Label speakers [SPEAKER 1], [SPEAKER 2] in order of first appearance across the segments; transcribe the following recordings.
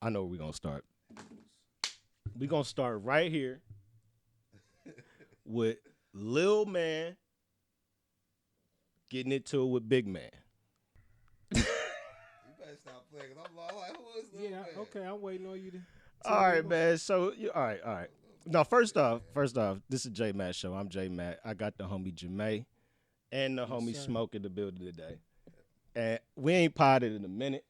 [SPEAKER 1] I know where we're gonna start. We're gonna start right here with Lil Man getting into it with Big Man.
[SPEAKER 2] You better stop playing, cause I'm like, who is Lil
[SPEAKER 3] Yeah,
[SPEAKER 2] Man?
[SPEAKER 3] okay, I'm waiting on you to
[SPEAKER 1] All
[SPEAKER 3] tell me
[SPEAKER 1] right,
[SPEAKER 3] more.
[SPEAKER 1] man. So all right. No, first off, this is JMatt show. I'm JMatt. I got the homie Jamaa and the
[SPEAKER 3] Yes,
[SPEAKER 1] homie
[SPEAKER 3] sir.
[SPEAKER 1] Smoke in the building today. And we ain't potted in a minute.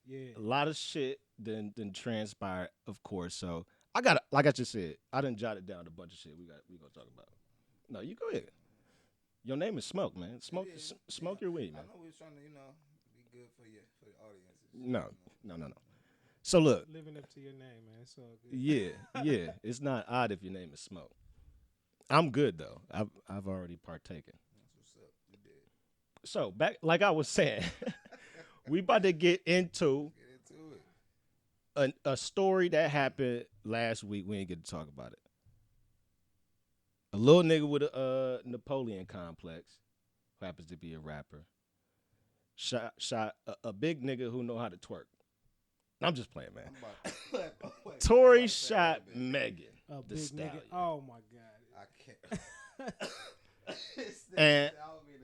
[SPEAKER 3] Yeah.
[SPEAKER 1] A lot of shit then transpired, of course. So I got like I just said, I done jotted down a bunch of shit we gonna talk about. No, you go ahead. Your name is Smoke, man. Smoke,
[SPEAKER 2] It is.
[SPEAKER 1] smoke your weed,
[SPEAKER 2] I
[SPEAKER 1] man.
[SPEAKER 2] know we was trying to, be good for the audience.
[SPEAKER 1] No, no. So look,
[SPEAKER 3] Living up to your name, man. It's all good.
[SPEAKER 1] yeah. It's not odd if your name is Smoke. I'm good though. I've already partaken.
[SPEAKER 2] That's what's up. You did.
[SPEAKER 1] So back, like I was saying, we about to get into
[SPEAKER 2] Get into it.
[SPEAKER 1] a story that happened last week. We ain't get to talk about it. A little nigga with a Napoleon complex, who happens to be a rapper, shot a big nigga who know how to twerk. I'm just playing, man. Tory shot Megan
[SPEAKER 3] A
[SPEAKER 1] The
[SPEAKER 3] big
[SPEAKER 1] Stallion,
[SPEAKER 3] nigga. Oh my god.
[SPEAKER 2] I can't.
[SPEAKER 1] and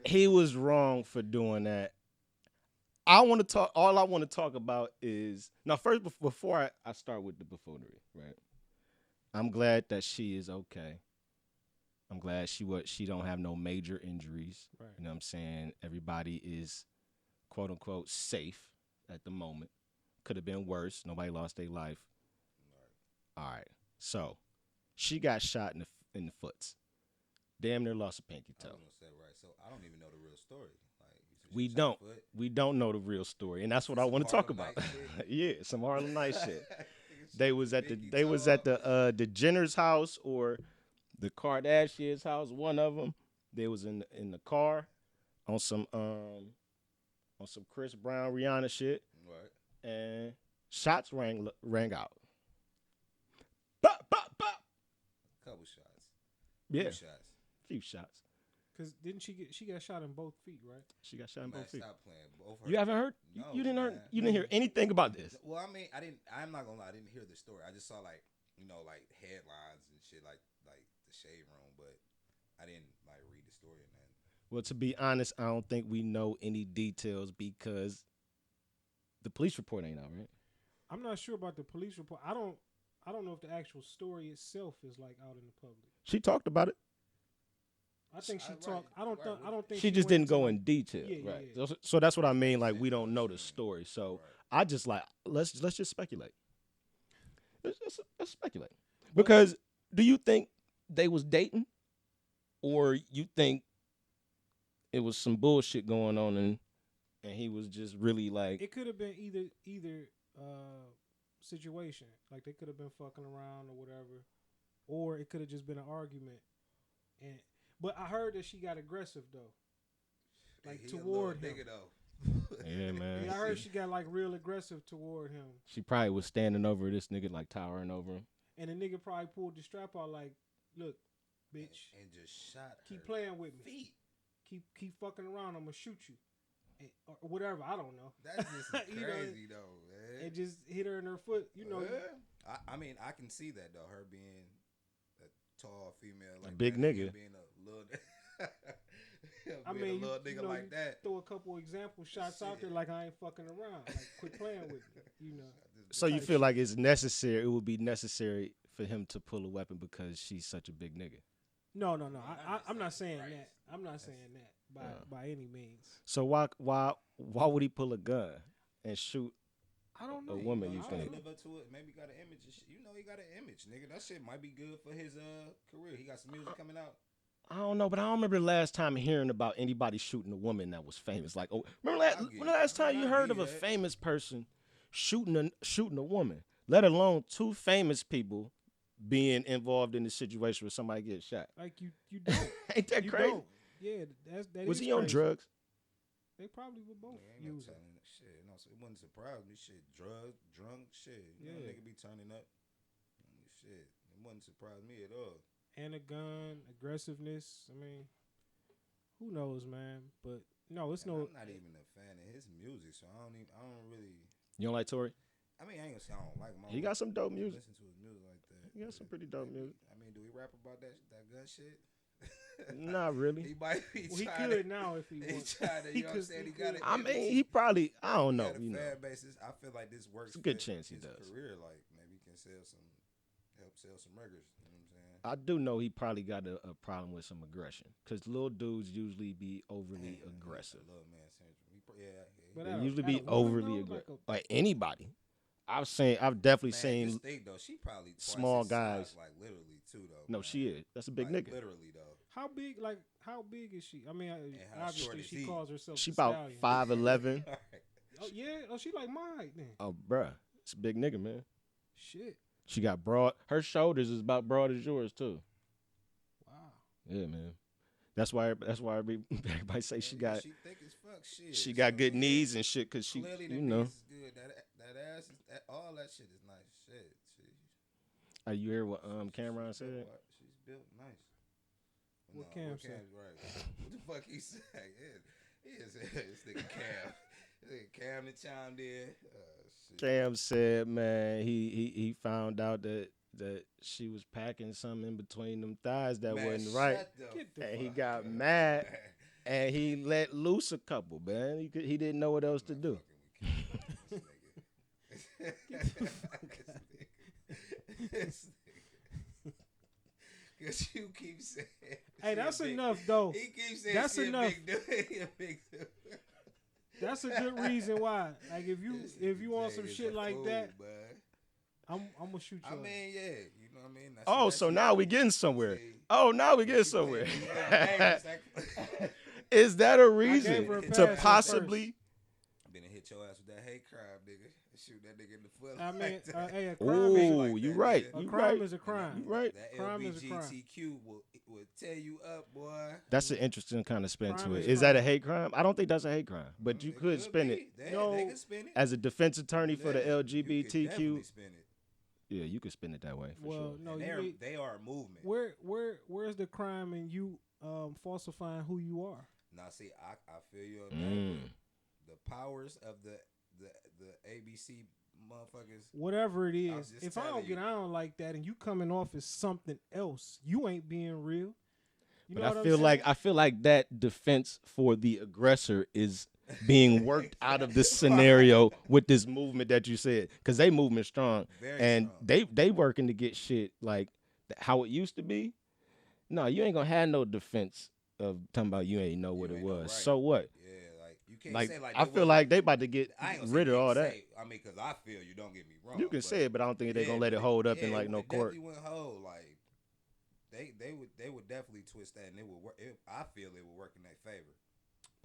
[SPEAKER 1] he was wrong for doing that. I want to talk. All I want to talk about is now. First, before I start with the buffoonery, right? I'm glad that she is okay. I'm glad she don't have no major injuries.
[SPEAKER 3] Right.
[SPEAKER 1] You know what I'm saying? Everybody is quote unquote safe at the moment. Could have been worse. Nobody lost their life. All right. So she got shot in the foots. Damn near lost a pinky
[SPEAKER 2] I was
[SPEAKER 1] toe.
[SPEAKER 2] gonna say right. So I don't even know the real story. Like you said,
[SPEAKER 1] We
[SPEAKER 2] she shot
[SPEAKER 1] don't.
[SPEAKER 2] her foot.
[SPEAKER 1] We don't know the real story, and that's what I
[SPEAKER 2] Some
[SPEAKER 1] want to talk
[SPEAKER 2] Harlem
[SPEAKER 1] about.
[SPEAKER 2] Nights shit.
[SPEAKER 1] Yeah, some Harlem Nights shit.
[SPEAKER 2] Nigga
[SPEAKER 1] They
[SPEAKER 2] shot
[SPEAKER 1] was
[SPEAKER 2] the
[SPEAKER 1] at the
[SPEAKER 2] pinky
[SPEAKER 1] they
[SPEAKER 2] toe
[SPEAKER 1] was at
[SPEAKER 2] off.
[SPEAKER 1] the Jenner's house or the Kardashians' house. One of them. They was in the car on some Chris Brown Rihanna shit,
[SPEAKER 2] Right.
[SPEAKER 1] and shots rang out. Bop bop bop.
[SPEAKER 2] Couple shots.
[SPEAKER 1] Yeah,
[SPEAKER 2] Few shots.
[SPEAKER 1] few shots.
[SPEAKER 3] Cause didn't she got shot in both feet, right?
[SPEAKER 1] She got shot in
[SPEAKER 2] Man,
[SPEAKER 1] both feet.
[SPEAKER 2] stop playing. Both
[SPEAKER 1] You haven't heard?
[SPEAKER 2] No,
[SPEAKER 1] You didn't hear?
[SPEAKER 2] man.
[SPEAKER 1] You didn't hear anything about this?
[SPEAKER 2] Well, I mean, I didn't. I'm not gonna lie. I didn't hear the story. I just saw like like headlines and shit, like the shade room, but I didn't like read the story and then.
[SPEAKER 1] Well, to be honest, I don't think we know any details because the police report ain't out, right?
[SPEAKER 3] I'm not sure about the police report. I don't know if the actual story itself is like out in the public.
[SPEAKER 1] She talked about it.
[SPEAKER 3] I think she
[SPEAKER 2] Right,
[SPEAKER 3] talked.
[SPEAKER 2] right.
[SPEAKER 3] I don't think
[SPEAKER 1] She just
[SPEAKER 3] went
[SPEAKER 1] didn't
[SPEAKER 3] into,
[SPEAKER 1] go
[SPEAKER 3] like,
[SPEAKER 1] in detail,
[SPEAKER 3] Yeah,
[SPEAKER 1] right?
[SPEAKER 3] yeah.
[SPEAKER 1] So that's what I mean. Like
[SPEAKER 2] Makes
[SPEAKER 1] we
[SPEAKER 2] sense,
[SPEAKER 1] don't know
[SPEAKER 2] what
[SPEAKER 1] the
[SPEAKER 2] you mean.
[SPEAKER 1] story, so
[SPEAKER 2] Right.
[SPEAKER 1] I just like let's just speculate. Let's speculate
[SPEAKER 3] But-
[SPEAKER 1] because do you think they was dating, or you think it was some bullshit going on and he was just really like
[SPEAKER 3] It could have been either situation. Like they could have been fucking around or whatever, or it could have just been an argument. And but I heard that she got aggressive though, like
[SPEAKER 2] He a
[SPEAKER 3] toward
[SPEAKER 2] little
[SPEAKER 3] him.
[SPEAKER 2] nigga though.
[SPEAKER 1] Yeah, man.
[SPEAKER 3] Yeah, I heard she got like real aggressive toward him,
[SPEAKER 1] she probably was standing over this nigga like towering over him.
[SPEAKER 3] and the nigga probably pulled the strap out like, "Look, bitch,
[SPEAKER 2] and just shot.
[SPEAKER 3] keep
[SPEAKER 2] her
[SPEAKER 3] playing with me.
[SPEAKER 2] feet.
[SPEAKER 3] Keep fucking around. I'm gonna shoot you." Or whatever, I don't know.
[SPEAKER 2] That's just
[SPEAKER 3] You know,
[SPEAKER 2] crazy though, man.
[SPEAKER 3] It just hit her in her foot. You know,
[SPEAKER 2] Yeah. I mean, I can see that though. Her being a tall female, like
[SPEAKER 1] big
[SPEAKER 2] that, and
[SPEAKER 1] nigga.
[SPEAKER 2] him being a little.
[SPEAKER 3] I
[SPEAKER 2] being
[SPEAKER 3] mean,
[SPEAKER 2] a little nigga like that.
[SPEAKER 3] throw a couple example shots out there
[SPEAKER 2] Shit.
[SPEAKER 3] like I ain't fucking around. Like quit playing with me. You know.
[SPEAKER 1] So you
[SPEAKER 3] type
[SPEAKER 1] feel
[SPEAKER 3] shit.
[SPEAKER 1] like it's necessary? It would be necessary for him to pull a weapon because she's such a big nigga.
[SPEAKER 3] No. I'm not
[SPEAKER 2] just
[SPEAKER 3] saying
[SPEAKER 2] right.
[SPEAKER 3] that. I'm not saying that by any means.
[SPEAKER 1] So why would he pull a gun and shoot?
[SPEAKER 3] I don't know.
[SPEAKER 1] A woman, you
[SPEAKER 3] I don't
[SPEAKER 1] think?
[SPEAKER 3] know.
[SPEAKER 2] Live up to it. Maybe got an image. And shit. He got an image, nigga. That shit might be good for his career. He got some music coming out.
[SPEAKER 1] I don't know, but I don't remember the last time hearing about anybody shooting a woman that was famous. Like, oh, remember when the last time you heard of a famous person shooting a woman, let alone two famous people being involved in the situation where somebody gets shot?
[SPEAKER 3] Like you don't.
[SPEAKER 1] Ain't that
[SPEAKER 3] You
[SPEAKER 1] crazy?
[SPEAKER 3] don't. Yeah, that
[SPEAKER 1] Was
[SPEAKER 3] is
[SPEAKER 1] he on
[SPEAKER 3] crazy.
[SPEAKER 1] drugs?
[SPEAKER 3] They probably were both
[SPEAKER 2] Ain't no
[SPEAKER 3] using.
[SPEAKER 2] telling. Shit, no, so it wouldn't surprise me. Shit, drunk, shit. You know,
[SPEAKER 3] Yeah.
[SPEAKER 2] nigga be turning up. Shit, it wouldn't surprise me at all.
[SPEAKER 3] And a gun, aggressiveness. I mean, who knows, man? But no, it's
[SPEAKER 2] And
[SPEAKER 3] no.
[SPEAKER 2] I'm not even a fan of his music, so I don't really.
[SPEAKER 1] You don't like Tory?
[SPEAKER 2] I mean, I ain't gonna say I don't like him.
[SPEAKER 1] He got some dope music.
[SPEAKER 2] Listen to his music like that.
[SPEAKER 1] He got some pretty dope music.
[SPEAKER 2] I mean, do he rap about that gun shit?
[SPEAKER 1] Not really.
[SPEAKER 2] He might be
[SPEAKER 3] Well, he
[SPEAKER 2] trying
[SPEAKER 3] could
[SPEAKER 2] to,
[SPEAKER 3] now if he
[SPEAKER 2] he
[SPEAKER 3] wants.
[SPEAKER 2] trying to, you know what I'm saying? He got it.
[SPEAKER 1] I mean, he probably. I don't know.
[SPEAKER 2] Got a
[SPEAKER 1] You know,
[SPEAKER 2] fan basis. I feel like this works.
[SPEAKER 1] It's a good
[SPEAKER 2] for
[SPEAKER 1] chance he
[SPEAKER 2] his
[SPEAKER 1] does.
[SPEAKER 2] Career, like maybe he can help sell some records. You know what I'm saying?
[SPEAKER 1] I do know he probably got a problem with some aggression because little dudes usually be overly aggressive.
[SPEAKER 2] Little man syndrome.
[SPEAKER 3] But
[SPEAKER 1] They
[SPEAKER 3] at a-
[SPEAKER 1] usually
[SPEAKER 3] at
[SPEAKER 1] be
[SPEAKER 3] a woman,
[SPEAKER 1] overly
[SPEAKER 3] though,
[SPEAKER 1] aggressive.
[SPEAKER 3] like
[SPEAKER 1] Like anybody. I've definitely
[SPEAKER 2] Man,
[SPEAKER 1] seen.
[SPEAKER 2] just think though, she probably twice
[SPEAKER 1] small
[SPEAKER 2] his
[SPEAKER 1] guys.
[SPEAKER 2] size, like literally too though.
[SPEAKER 1] No,
[SPEAKER 2] man.
[SPEAKER 1] she is. That's a big
[SPEAKER 2] Like,
[SPEAKER 1] nigga.
[SPEAKER 2] Literally though.
[SPEAKER 3] how big is she? I mean,
[SPEAKER 2] how
[SPEAKER 3] obviously
[SPEAKER 2] short is
[SPEAKER 3] she
[SPEAKER 2] he?
[SPEAKER 3] calls herself.
[SPEAKER 1] She
[SPEAKER 3] the
[SPEAKER 1] about
[SPEAKER 3] Stallion.
[SPEAKER 1] 5'11".
[SPEAKER 3] Oh yeah. Oh, she like my height then.
[SPEAKER 1] Oh, bruh, it's a big nigga, man.
[SPEAKER 3] Shit.
[SPEAKER 1] She got broad. Her shoulders is about broad as yours too.
[SPEAKER 3] Wow.
[SPEAKER 1] Yeah, man. That's why everybody say she got.
[SPEAKER 2] She thick as fuck. Shit.
[SPEAKER 1] She got good
[SPEAKER 2] yeah.
[SPEAKER 1] knees and shit, cause she,
[SPEAKER 2] Clearly,
[SPEAKER 1] you
[SPEAKER 2] the
[SPEAKER 1] know.
[SPEAKER 2] knees is good. That ass is all that shit is nice. Shit.
[SPEAKER 1] You hear what Cameron said?
[SPEAKER 2] She's built nice.
[SPEAKER 3] What Cam said?
[SPEAKER 2] Right. What the fuck he said? This nigga Cam. This nigga Cam that chimed in. Shit.
[SPEAKER 1] Cam said, man, he found out that she was packing something in between them thighs that
[SPEAKER 2] Man,
[SPEAKER 1] wasn't right,
[SPEAKER 2] shut the
[SPEAKER 3] Get the
[SPEAKER 1] and he
[SPEAKER 2] fuck
[SPEAKER 1] got
[SPEAKER 2] up,
[SPEAKER 1] mad,
[SPEAKER 2] man.
[SPEAKER 1] and he let loose a couple. Man, he didn't know what else to do.
[SPEAKER 2] Cause you keep saying.
[SPEAKER 3] Hey, that's enough though.
[SPEAKER 2] He keeps saying
[SPEAKER 3] That's
[SPEAKER 2] she
[SPEAKER 3] enough.
[SPEAKER 2] A big dude. He a big dude.
[SPEAKER 3] That's a good reason why. Like if you want some
[SPEAKER 2] Jay is
[SPEAKER 3] shit
[SPEAKER 2] a
[SPEAKER 3] like
[SPEAKER 2] fool,
[SPEAKER 3] that,
[SPEAKER 2] bud.
[SPEAKER 3] I'm gonna shoot you.
[SPEAKER 2] I
[SPEAKER 3] up.
[SPEAKER 2] mean, yeah, you know what I mean.
[SPEAKER 1] Oh, so now we getting somewhere.
[SPEAKER 2] See,
[SPEAKER 1] Oh, now we getting
[SPEAKER 2] you
[SPEAKER 1] somewhere.
[SPEAKER 2] dangerous, like-
[SPEAKER 1] Is that a
[SPEAKER 3] gave
[SPEAKER 1] reason
[SPEAKER 3] her a
[SPEAKER 1] to
[SPEAKER 3] pass
[SPEAKER 1] possibly?
[SPEAKER 2] Been to hit your ass with that hate crime, nigga. Shoot that nigga in the foot.
[SPEAKER 3] I mean,
[SPEAKER 2] like that.
[SPEAKER 3] hey, a crime
[SPEAKER 1] Ooh,
[SPEAKER 2] like
[SPEAKER 1] you
[SPEAKER 2] that,
[SPEAKER 1] right.
[SPEAKER 2] nigga.
[SPEAKER 3] is a
[SPEAKER 1] You
[SPEAKER 3] crime
[SPEAKER 1] right.
[SPEAKER 3] is a crime.
[SPEAKER 1] You right.
[SPEAKER 2] That
[SPEAKER 3] Crime is a crime.
[SPEAKER 2] LBGTQ will tear you up, boy.
[SPEAKER 1] That's an interesting kind of spin
[SPEAKER 3] Crime
[SPEAKER 1] to it.
[SPEAKER 3] is
[SPEAKER 1] Is that a
[SPEAKER 3] crime.
[SPEAKER 1] hate crime? I don't think that's a hate crime, but you could spin it
[SPEAKER 2] They could spin it.
[SPEAKER 1] as a defense attorney for the
[SPEAKER 2] Yeah, you could definitely
[SPEAKER 1] LGBTQ.
[SPEAKER 2] spin it.
[SPEAKER 1] Yeah, you could spin it that way for
[SPEAKER 3] Well,
[SPEAKER 1] sure.
[SPEAKER 3] no,
[SPEAKER 2] And
[SPEAKER 3] you need,
[SPEAKER 2] they are a movement.
[SPEAKER 3] where's the crime in you falsifying who you are?
[SPEAKER 2] Now, see, I feel you on that.
[SPEAKER 1] Mm.
[SPEAKER 2] But the powers of the ABC motherfuckers.
[SPEAKER 3] Whatever it
[SPEAKER 2] I'm
[SPEAKER 3] is,
[SPEAKER 2] just
[SPEAKER 3] if I
[SPEAKER 2] telling
[SPEAKER 3] don't get
[SPEAKER 2] you.
[SPEAKER 3] on like that and you coming off as something else, you ain't being real. You know
[SPEAKER 1] But
[SPEAKER 3] what
[SPEAKER 1] I feel like that defense for the aggressor is being worked out of this scenario with this movement that you said, because they movement strong
[SPEAKER 2] Very
[SPEAKER 1] and
[SPEAKER 2] strong.
[SPEAKER 1] they working to get shit like how it used to be. No, you ain't gonna have no defense of talking about you ain't know what
[SPEAKER 2] You
[SPEAKER 1] it
[SPEAKER 2] ain't know
[SPEAKER 1] was.
[SPEAKER 2] right.
[SPEAKER 1] So what?
[SPEAKER 2] Yeah, like you can't
[SPEAKER 1] Like
[SPEAKER 2] say like
[SPEAKER 1] I
[SPEAKER 2] they
[SPEAKER 1] feel like they about to get
[SPEAKER 2] I ain't gonna say
[SPEAKER 1] rid of
[SPEAKER 2] you
[SPEAKER 1] all
[SPEAKER 2] can
[SPEAKER 1] that.
[SPEAKER 2] say- I mean, because I feel you. Don't get me wrong.
[SPEAKER 1] You can
[SPEAKER 2] but
[SPEAKER 1] say it, but I don't think they're
[SPEAKER 2] yeah,
[SPEAKER 1] gonna let it
[SPEAKER 2] but
[SPEAKER 1] hold up in
[SPEAKER 2] yeah,
[SPEAKER 1] like no
[SPEAKER 2] it
[SPEAKER 1] court.
[SPEAKER 2] Definitely wouldn't hold. Like they would definitely twist that, and it would work. I feel it would work in their favor.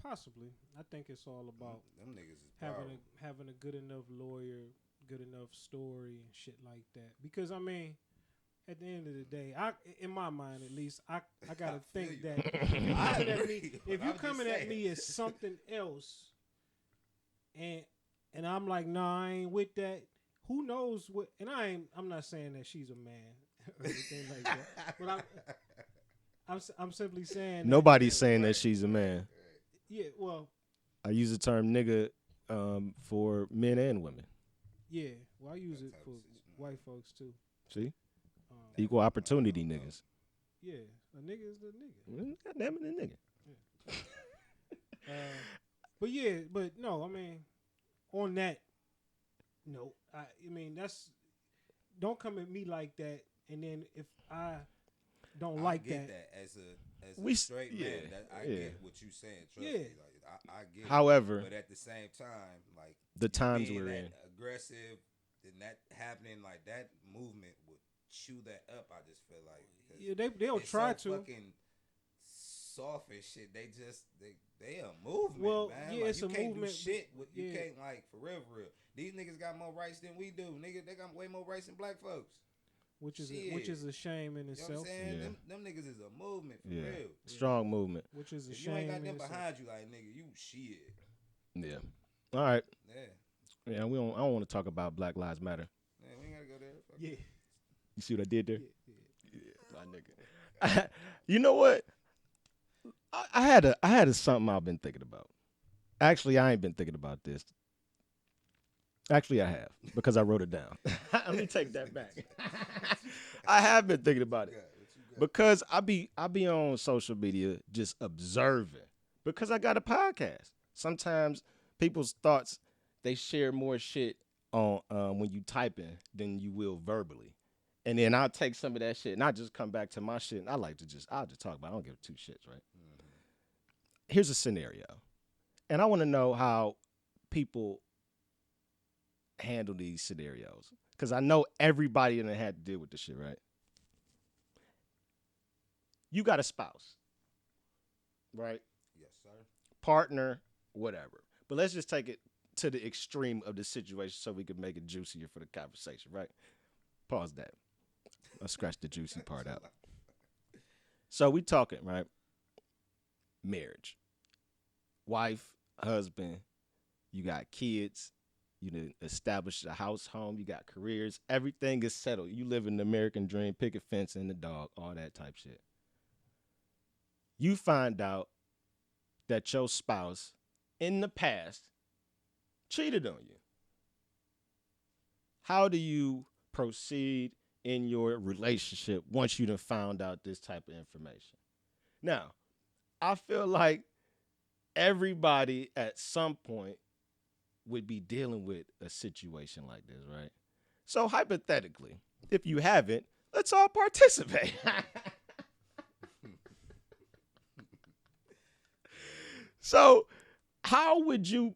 [SPEAKER 3] Possibly. I think it's all about
[SPEAKER 2] Them niggas is powerful.
[SPEAKER 3] having a good enough lawyer, good enough story and shit like that. Because I mean, at the end of the day, in my mind at least, I gotta
[SPEAKER 2] I feel
[SPEAKER 3] think
[SPEAKER 2] you.
[SPEAKER 3] that if you
[SPEAKER 2] I
[SPEAKER 3] coming at
[SPEAKER 2] agree,
[SPEAKER 3] me,
[SPEAKER 2] but
[SPEAKER 3] if
[SPEAKER 2] I'm
[SPEAKER 3] you
[SPEAKER 2] just
[SPEAKER 3] coming at
[SPEAKER 2] saying.
[SPEAKER 3] me as something else, and I'm like, nah, I ain't with that. Who knows what? And I'm not saying that she's a man or anything like that. But I'm simply saying that,
[SPEAKER 1] Nobody's saying that she's a man.
[SPEAKER 3] yeah. Well,
[SPEAKER 1] I use the term nigga for men and women.
[SPEAKER 3] yeah. Well, I use it
[SPEAKER 2] type
[SPEAKER 3] for
[SPEAKER 2] of situation.
[SPEAKER 3] white folks too.
[SPEAKER 1] See,
[SPEAKER 3] Um,
[SPEAKER 1] equal opportunity niggas.
[SPEAKER 3] yeah, a nigga is the nigga.
[SPEAKER 1] Well, God damn it, a nigga.
[SPEAKER 3] But yeah, but no, I mean, on that note, I mean that's don't come at me like that, and then if I don't like
[SPEAKER 2] I get
[SPEAKER 3] that,
[SPEAKER 2] as a
[SPEAKER 1] We s-
[SPEAKER 2] straight
[SPEAKER 1] yeah,
[SPEAKER 2] man. That, I
[SPEAKER 1] yeah.
[SPEAKER 2] get what you saying. Trust
[SPEAKER 3] Yeah.
[SPEAKER 2] me, like I get it.
[SPEAKER 1] However,
[SPEAKER 2] But at the same time, like
[SPEAKER 1] the times
[SPEAKER 2] being
[SPEAKER 1] we're
[SPEAKER 2] that
[SPEAKER 1] in.
[SPEAKER 2] aggressive, then that happening like that movement would chew that up. I just feel like 'cause
[SPEAKER 3] yeah, they'll
[SPEAKER 2] it's
[SPEAKER 3] try
[SPEAKER 2] so
[SPEAKER 3] to.
[SPEAKER 2] fucking soft and shit. They a movement,
[SPEAKER 3] Well,
[SPEAKER 2] man.
[SPEAKER 3] yeah,
[SPEAKER 2] like,
[SPEAKER 3] it's
[SPEAKER 2] you
[SPEAKER 3] a
[SPEAKER 2] can't
[SPEAKER 3] movement,
[SPEAKER 2] do shit. With, you
[SPEAKER 3] yeah.
[SPEAKER 2] can't like for real, for real. These niggas got more rights than we do. Nigga, they got way more rights than black folks.
[SPEAKER 3] Which is
[SPEAKER 2] Shit.
[SPEAKER 3] a shame in
[SPEAKER 2] You know what I'm
[SPEAKER 3] itself.
[SPEAKER 2] saying?
[SPEAKER 1] Yeah.
[SPEAKER 2] Them niggas is a movement for
[SPEAKER 1] Yeah,
[SPEAKER 2] real.
[SPEAKER 1] strong movement.
[SPEAKER 3] Which is a
[SPEAKER 2] If you
[SPEAKER 3] shame
[SPEAKER 2] ain't got
[SPEAKER 3] in
[SPEAKER 2] them
[SPEAKER 3] itself.
[SPEAKER 2] behind you, like nigga, you shit.
[SPEAKER 1] Yeah. All right.
[SPEAKER 2] Yeah,
[SPEAKER 1] Yeah, we don't. I don't want to talk about Black Lives Matter.
[SPEAKER 2] man, we ain't gotta go there. Fuck
[SPEAKER 3] Yeah,
[SPEAKER 2] it.
[SPEAKER 1] You see what I did there?
[SPEAKER 3] yeah.
[SPEAKER 1] My nigga. You know what? I had a something I've been thinking about. Actually, I ain't been thinking about this. Actually, I have because I wrote it down. Let me take that back. I have been thinking about it
[SPEAKER 2] What you got?
[SPEAKER 1] because I be on social media just observing because I got a podcast. Sometimes people's thoughts they share more shit on when you typing than you will verbally. And then I'll take some of that shit and I just come back to my shit and I'll just talk about it. I don't give two shits, right?
[SPEAKER 2] Mm-hmm.
[SPEAKER 1] Here's a scenario. And I want to know how people handle these scenarios. Because I know everybody in it had to deal with this shit, right? You got a spouse, right?
[SPEAKER 2] Yes, sir.
[SPEAKER 1] Partner, whatever. But let's just take it to the extreme of the situation so we can make it juicier for the conversation, right? Pause that. I'll scratch the juicy part out. So we talking, right? Marriage. Wife, husband, you got kids, you done established a house, home, you got careers, everything is settled. You live in the American dream, picket fence and the dog, all that type shit. You find out that your spouse in the past cheated on you. How do you proceed in your relationship once you done found out this type of information? Now, I feel like everybody at some point would be dealing with a situation like this, right? So hypothetically, if you haven't, let's all participate. So how would you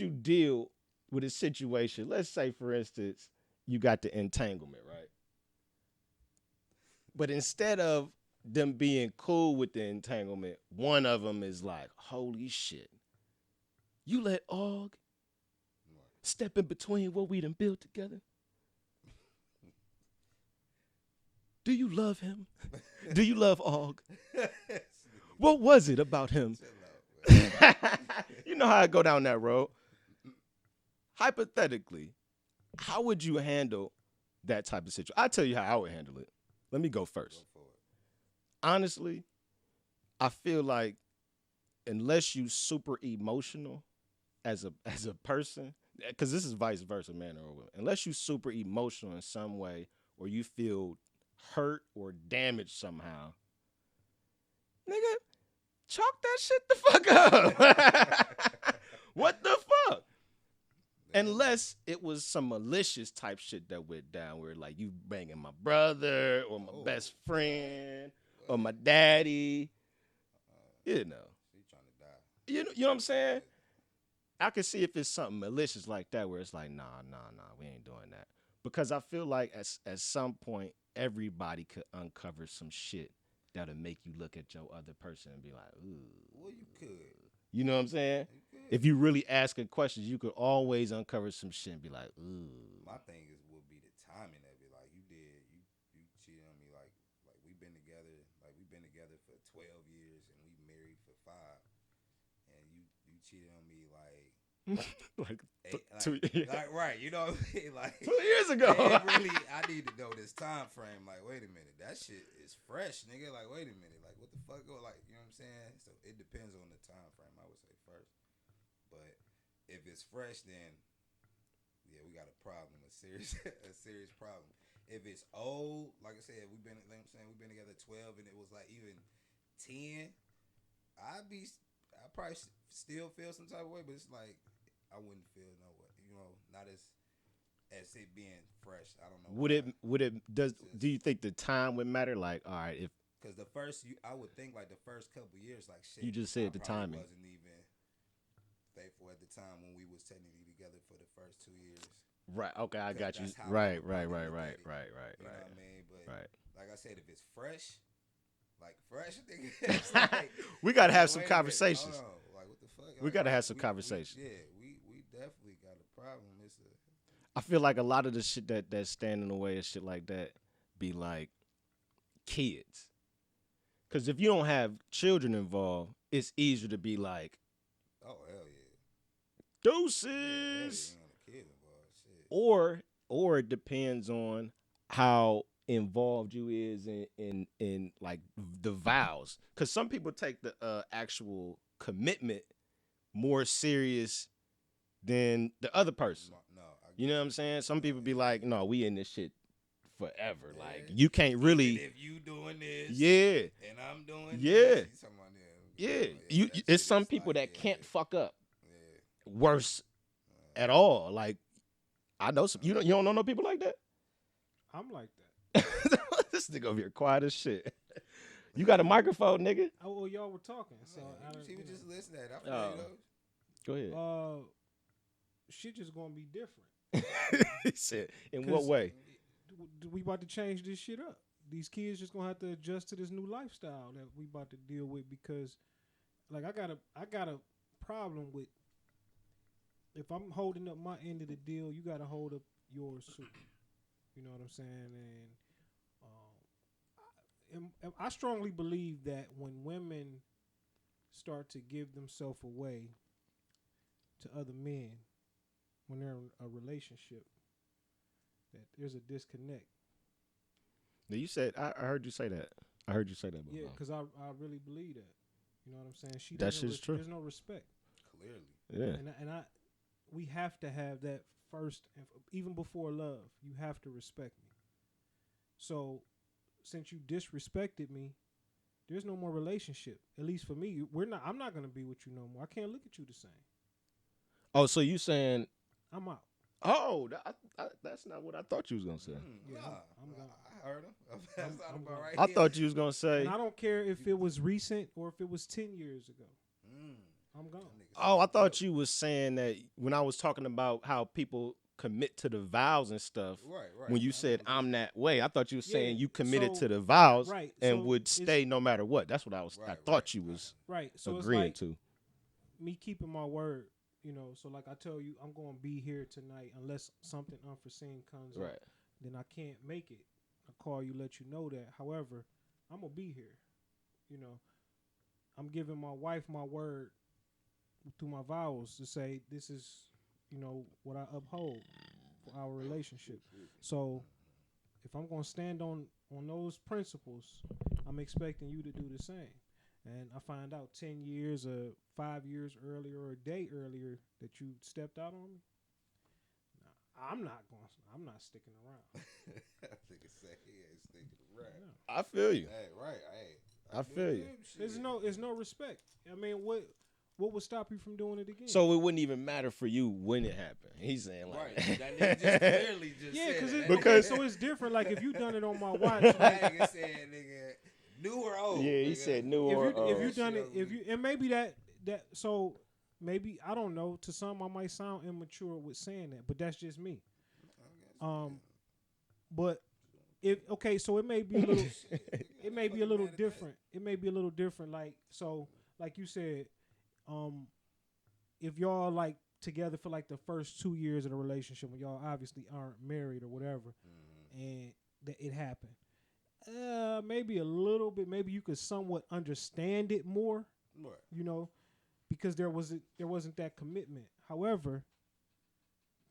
[SPEAKER 1] deal with a situation? Let's say for instance, you got the entanglement, right? But instead of them being cool with the entanglement, one of them is like, "Holy shit. You let Og
[SPEAKER 2] Right.
[SPEAKER 1] step in between what we done built together? Do you love him? Do you love Og? What was it about him?"
[SPEAKER 2] Chill out, man.
[SPEAKER 1] You know how I go down that road. Hypothetically, how would you handle that type of situation? I'll tell you how I would handle it. Let me go
[SPEAKER 2] Go
[SPEAKER 1] first.
[SPEAKER 2] for it.
[SPEAKER 1] Honestly, I feel like unless you super emotional as a person, because this is vice versa, man or woman. Unless you super emotional in some way, or you feel hurt or damaged somehow, nigga, chalk that shit the fuck up. What the fuck?
[SPEAKER 2] Man,
[SPEAKER 1] Unless it was some malicious type shit that went down, where like you banging my brother or my
[SPEAKER 2] Oh.
[SPEAKER 1] best friend or
[SPEAKER 2] what?
[SPEAKER 1] my daddy, you know.
[SPEAKER 2] She trying to die.
[SPEAKER 1] You know what I'm saying? I can see if it's something malicious like that where it's like, nah, we ain't doing that. Because I feel like at some point everybody could uncover some shit that'll make you look at your other person and be like, ooh.
[SPEAKER 2] Well, you could.
[SPEAKER 1] You know what I'm saying?
[SPEAKER 2] You could.
[SPEAKER 1] If you really asking questions, you could always uncover some shit and be like, ooh.
[SPEAKER 2] My thing is would be the timing of it. Like you cheated on me. Like we've been together for 12 years and we married for 5, and you cheated on me
[SPEAKER 1] Like
[SPEAKER 2] eight,
[SPEAKER 1] two,
[SPEAKER 2] like right. You know what I mean? Like
[SPEAKER 1] 2 years ago.
[SPEAKER 2] it really, I need to know this time frame. Like, wait a minute, that shit is fresh, nigga. Like, wait a minute, like, what the fuck? Like, you know what I'm saying? So it depends on the time frame. I would say first, but if it's fresh, then yeah, we got a problem, a serious, a serious problem. If it's old, like I said, we've been together 12, and it was like even 10. I probably still feel some type of way, but it's like I wouldn't feel no way, not as it being fresh. I don't know.
[SPEAKER 1] Do you think the time would matter? Like, all right, if
[SPEAKER 2] Because I would think like the first couple years, like shit.
[SPEAKER 1] You just said
[SPEAKER 2] I
[SPEAKER 1] the
[SPEAKER 2] probably
[SPEAKER 1] timing.
[SPEAKER 2] wasn't even faithful at the time when we was technically together for the first 2 years.
[SPEAKER 1] right, okay, I got you.
[SPEAKER 2] That's how I
[SPEAKER 1] Right,
[SPEAKER 2] would
[SPEAKER 1] right,
[SPEAKER 2] probably
[SPEAKER 1] right,
[SPEAKER 2] look
[SPEAKER 1] right,
[SPEAKER 2] at it.
[SPEAKER 1] right, right,
[SPEAKER 2] You know
[SPEAKER 1] right,
[SPEAKER 2] what I mean? But
[SPEAKER 1] right.
[SPEAKER 2] like I said, if it's fresh, nigga, it's like
[SPEAKER 1] We gotta have
[SPEAKER 2] like,
[SPEAKER 1] some
[SPEAKER 2] wait a minute,
[SPEAKER 1] conversations.
[SPEAKER 2] hold on, like what the fuck?
[SPEAKER 1] We
[SPEAKER 2] Like,
[SPEAKER 1] gotta have some
[SPEAKER 2] we-
[SPEAKER 1] conversations.
[SPEAKER 2] we definitely got a problem. It's a
[SPEAKER 1] I feel like a lot of the shit that stand in the way of shit like that be like kids. Cause if you don't have children involved, it's easier to be like
[SPEAKER 2] oh hell yeah,
[SPEAKER 1] deuces.
[SPEAKER 2] ain't on the kid involved. Shit.
[SPEAKER 1] Or it depends on how involved you is in like the vows. Cause some people take the actual commitment more serious than the other person.
[SPEAKER 2] No,
[SPEAKER 1] You know what I'm saying? Some people be like, no, we in this shit forever.
[SPEAKER 2] Yeah.
[SPEAKER 1] Like, you can't
[SPEAKER 2] Even
[SPEAKER 1] really.
[SPEAKER 2] if you doing this,
[SPEAKER 1] Yeah.
[SPEAKER 2] and I'm doing
[SPEAKER 1] Yeah.
[SPEAKER 2] this, you talking about
[SPEAKER 1] Yeah.
[SPEAKER 2] that
[SPEAKER 1] It's
[SPEAKER 2] shit
[SPEAKER 1] some
[SPEAKER 2] is
[SPEAKER 1] people
[SPEAKER 2] like,
[SPEAKER 1] that
[SPEAKER 2] yeah,
[SPEAKER 1] can't fuck up
[SPEAKER 2] yeah.
[SPEAKER 1] worse at all. Like, I know some. You don't know no people like that?
[SPEAKER 3] I'm like that.
[SPEAKER 1] This nigga over here quiet as shit. You got a microphone, nigga?
[SPEAKER 3] Oh, well, y'all were talking, so I don't.
[SPEAKER 2] She was just listening. I feel
[SPEAKER 1] Oh.
[SPEAKER 2] you though.
[SPEAKER 1] Go ahead.
[SPEAKER 3] Shit just gonna be different.
[SPEAKER 1] He said, in what
[SPEAKER 3] 'Cause
[SPEAKER 1] way?
[SPEAKER 3] We about to change this shit up. These kids just gonna have to adjust to this new lifestyle that we about to deal with because, like, I got a problem with if I'm holding up my end of the deal, you got to hold up yours too. You know what I'm saying? And I strongly believe that when women start to give themselves away to other men when they're in a relationship, that there's a disconnect.
[SPEAKER 1] Now you said I heard you say that. I heard you say that before.
[SPEAKER 3] Yeah, because I really believe that. You know what I'm saying?
[SPEAKER 1] That shit's true.
[SPEAKER 3] There's no respect.
[SPEAKER 2] Clearly.
[SPEAKER 1] Yeah.
[SPEAKER 3] And we have to have that first, even before love. You have to respect me. So, since you disrespected me, there's no more relationship. At least for me, I'm not gonna be with you no more. I can't look at you the same.
[SPEAKER 1] Oh, so you saying?
[SPEAKER 3] I'm out.
[SPEAKER 1] Oh, that's not what I thought you was gonna say.
[SPEAKER 3] Yeah,
[SPEAKER 2] Nah,
[SPEAKER 3] I'm gone.
[SPEAKER 2] I heard him. That's not
[SPEAKER 3] I'm
[SPEAKER 2] about
[SPEAKER 3] gone.
[SPEAKER 2] right.
[SPEAKER 1] I thought you was gonna say.
[SPEAKER 3] And I don't care if it was recent or if it was 10 years ago. I'm gone.
[SPEAKER 1] Oh, I thought you was saying that when I was talking about how people commit to the vows and stuff.
[SPEAKER 2] Right.
[SPEAKER 1] When you said I'm that way, I thought you was saying
[SPEAKER 3] Yeah,
[SPEAKER 1] you committed
[SPEAKER 3] so-
[SPEAKER 1] to the vows
[SPEAKER 3] right,
[SPEAKER 1] and
[SPEAKER 3] so
[SPEAKER 1] would
[SPEAKER 3] it's-
[SPEAKER 1] stay no matter what. That's what I was. I
[SPEAKER 2] Right,
[SPEAKER 1] thought
[SPEAKER 2] right,
[SPEAKER 1] you was
[SPEAKER 3] Right. So
[SPEAKER 1] agreeing
[SPEAKER 3] it's like
[SPEAKER 1] to.
[SPEAKER 3] me keeping my word. You know, so like I tell you, I'm gonna be here tonight unless something unforeseen comes
[SPEAKER 1] Right.
[SPEAKER 3] up. Then I can't make it. I call you, let you know that. However, I'm gonna be here. You know, I'm giving my wife my word through my vows to say this is, you know, what I uphold for our relationship. So if I'm gonna stand on those principles, I'm expecting you to do the same. And I find out 10 years or 5 years earlier or a day earlier that you stepped out on me. Nah, I'm not sticking around.
[SPEAKER 2] I think it's say he ain't sticking around.
[SPEAKER 3] No.
[SPEAKER 1] I feel you.
[SPEAKER 2] Hey, right. Hey,
[SPEAKER 1] I feel you.
[SPEAKER 3] There's no respect. I mean, what would stop you from doing it again?
[SPEAKER 1] So it wouldn't even matter for you when it happened. He's saying like,
[SPEAKER 2] Right. That nigga just clearly just
[SPEAKER 3] yeah,
[SPEAKER 2] said
[SPEAKER 3] because so it's different. Like if you done it on my watch,
[SPEAKER 2] that
[SPEAKER 3] like,
[SPEAKER 2] nigga said, nigga, new or old.
[SPEAKER 1] yeah, he
[SPEAKER 2] nigga.
[SPEAKER 1] said new
[SPEAKER 3] if
[SPEAKER 1] or
[SPEAKER 3] you
[SPEAKER 1] old.
[SPEAKER 3] done it, and maybe that so maybe I don't know. To some, I might sound immature with saying that, but that's just me. But so it may be a little, it may be a little different. It may be a little different. Like you said, if y'all like together for like the first 2 years of the relationship, when y'all obviously aren't married or whatever, and that it happened, maybe a little bit. Maybe you could somewhat understand it more.
[SPEAKER 2] Right.
[SPEAKER 3] You know, because there wasn't that commitment. However,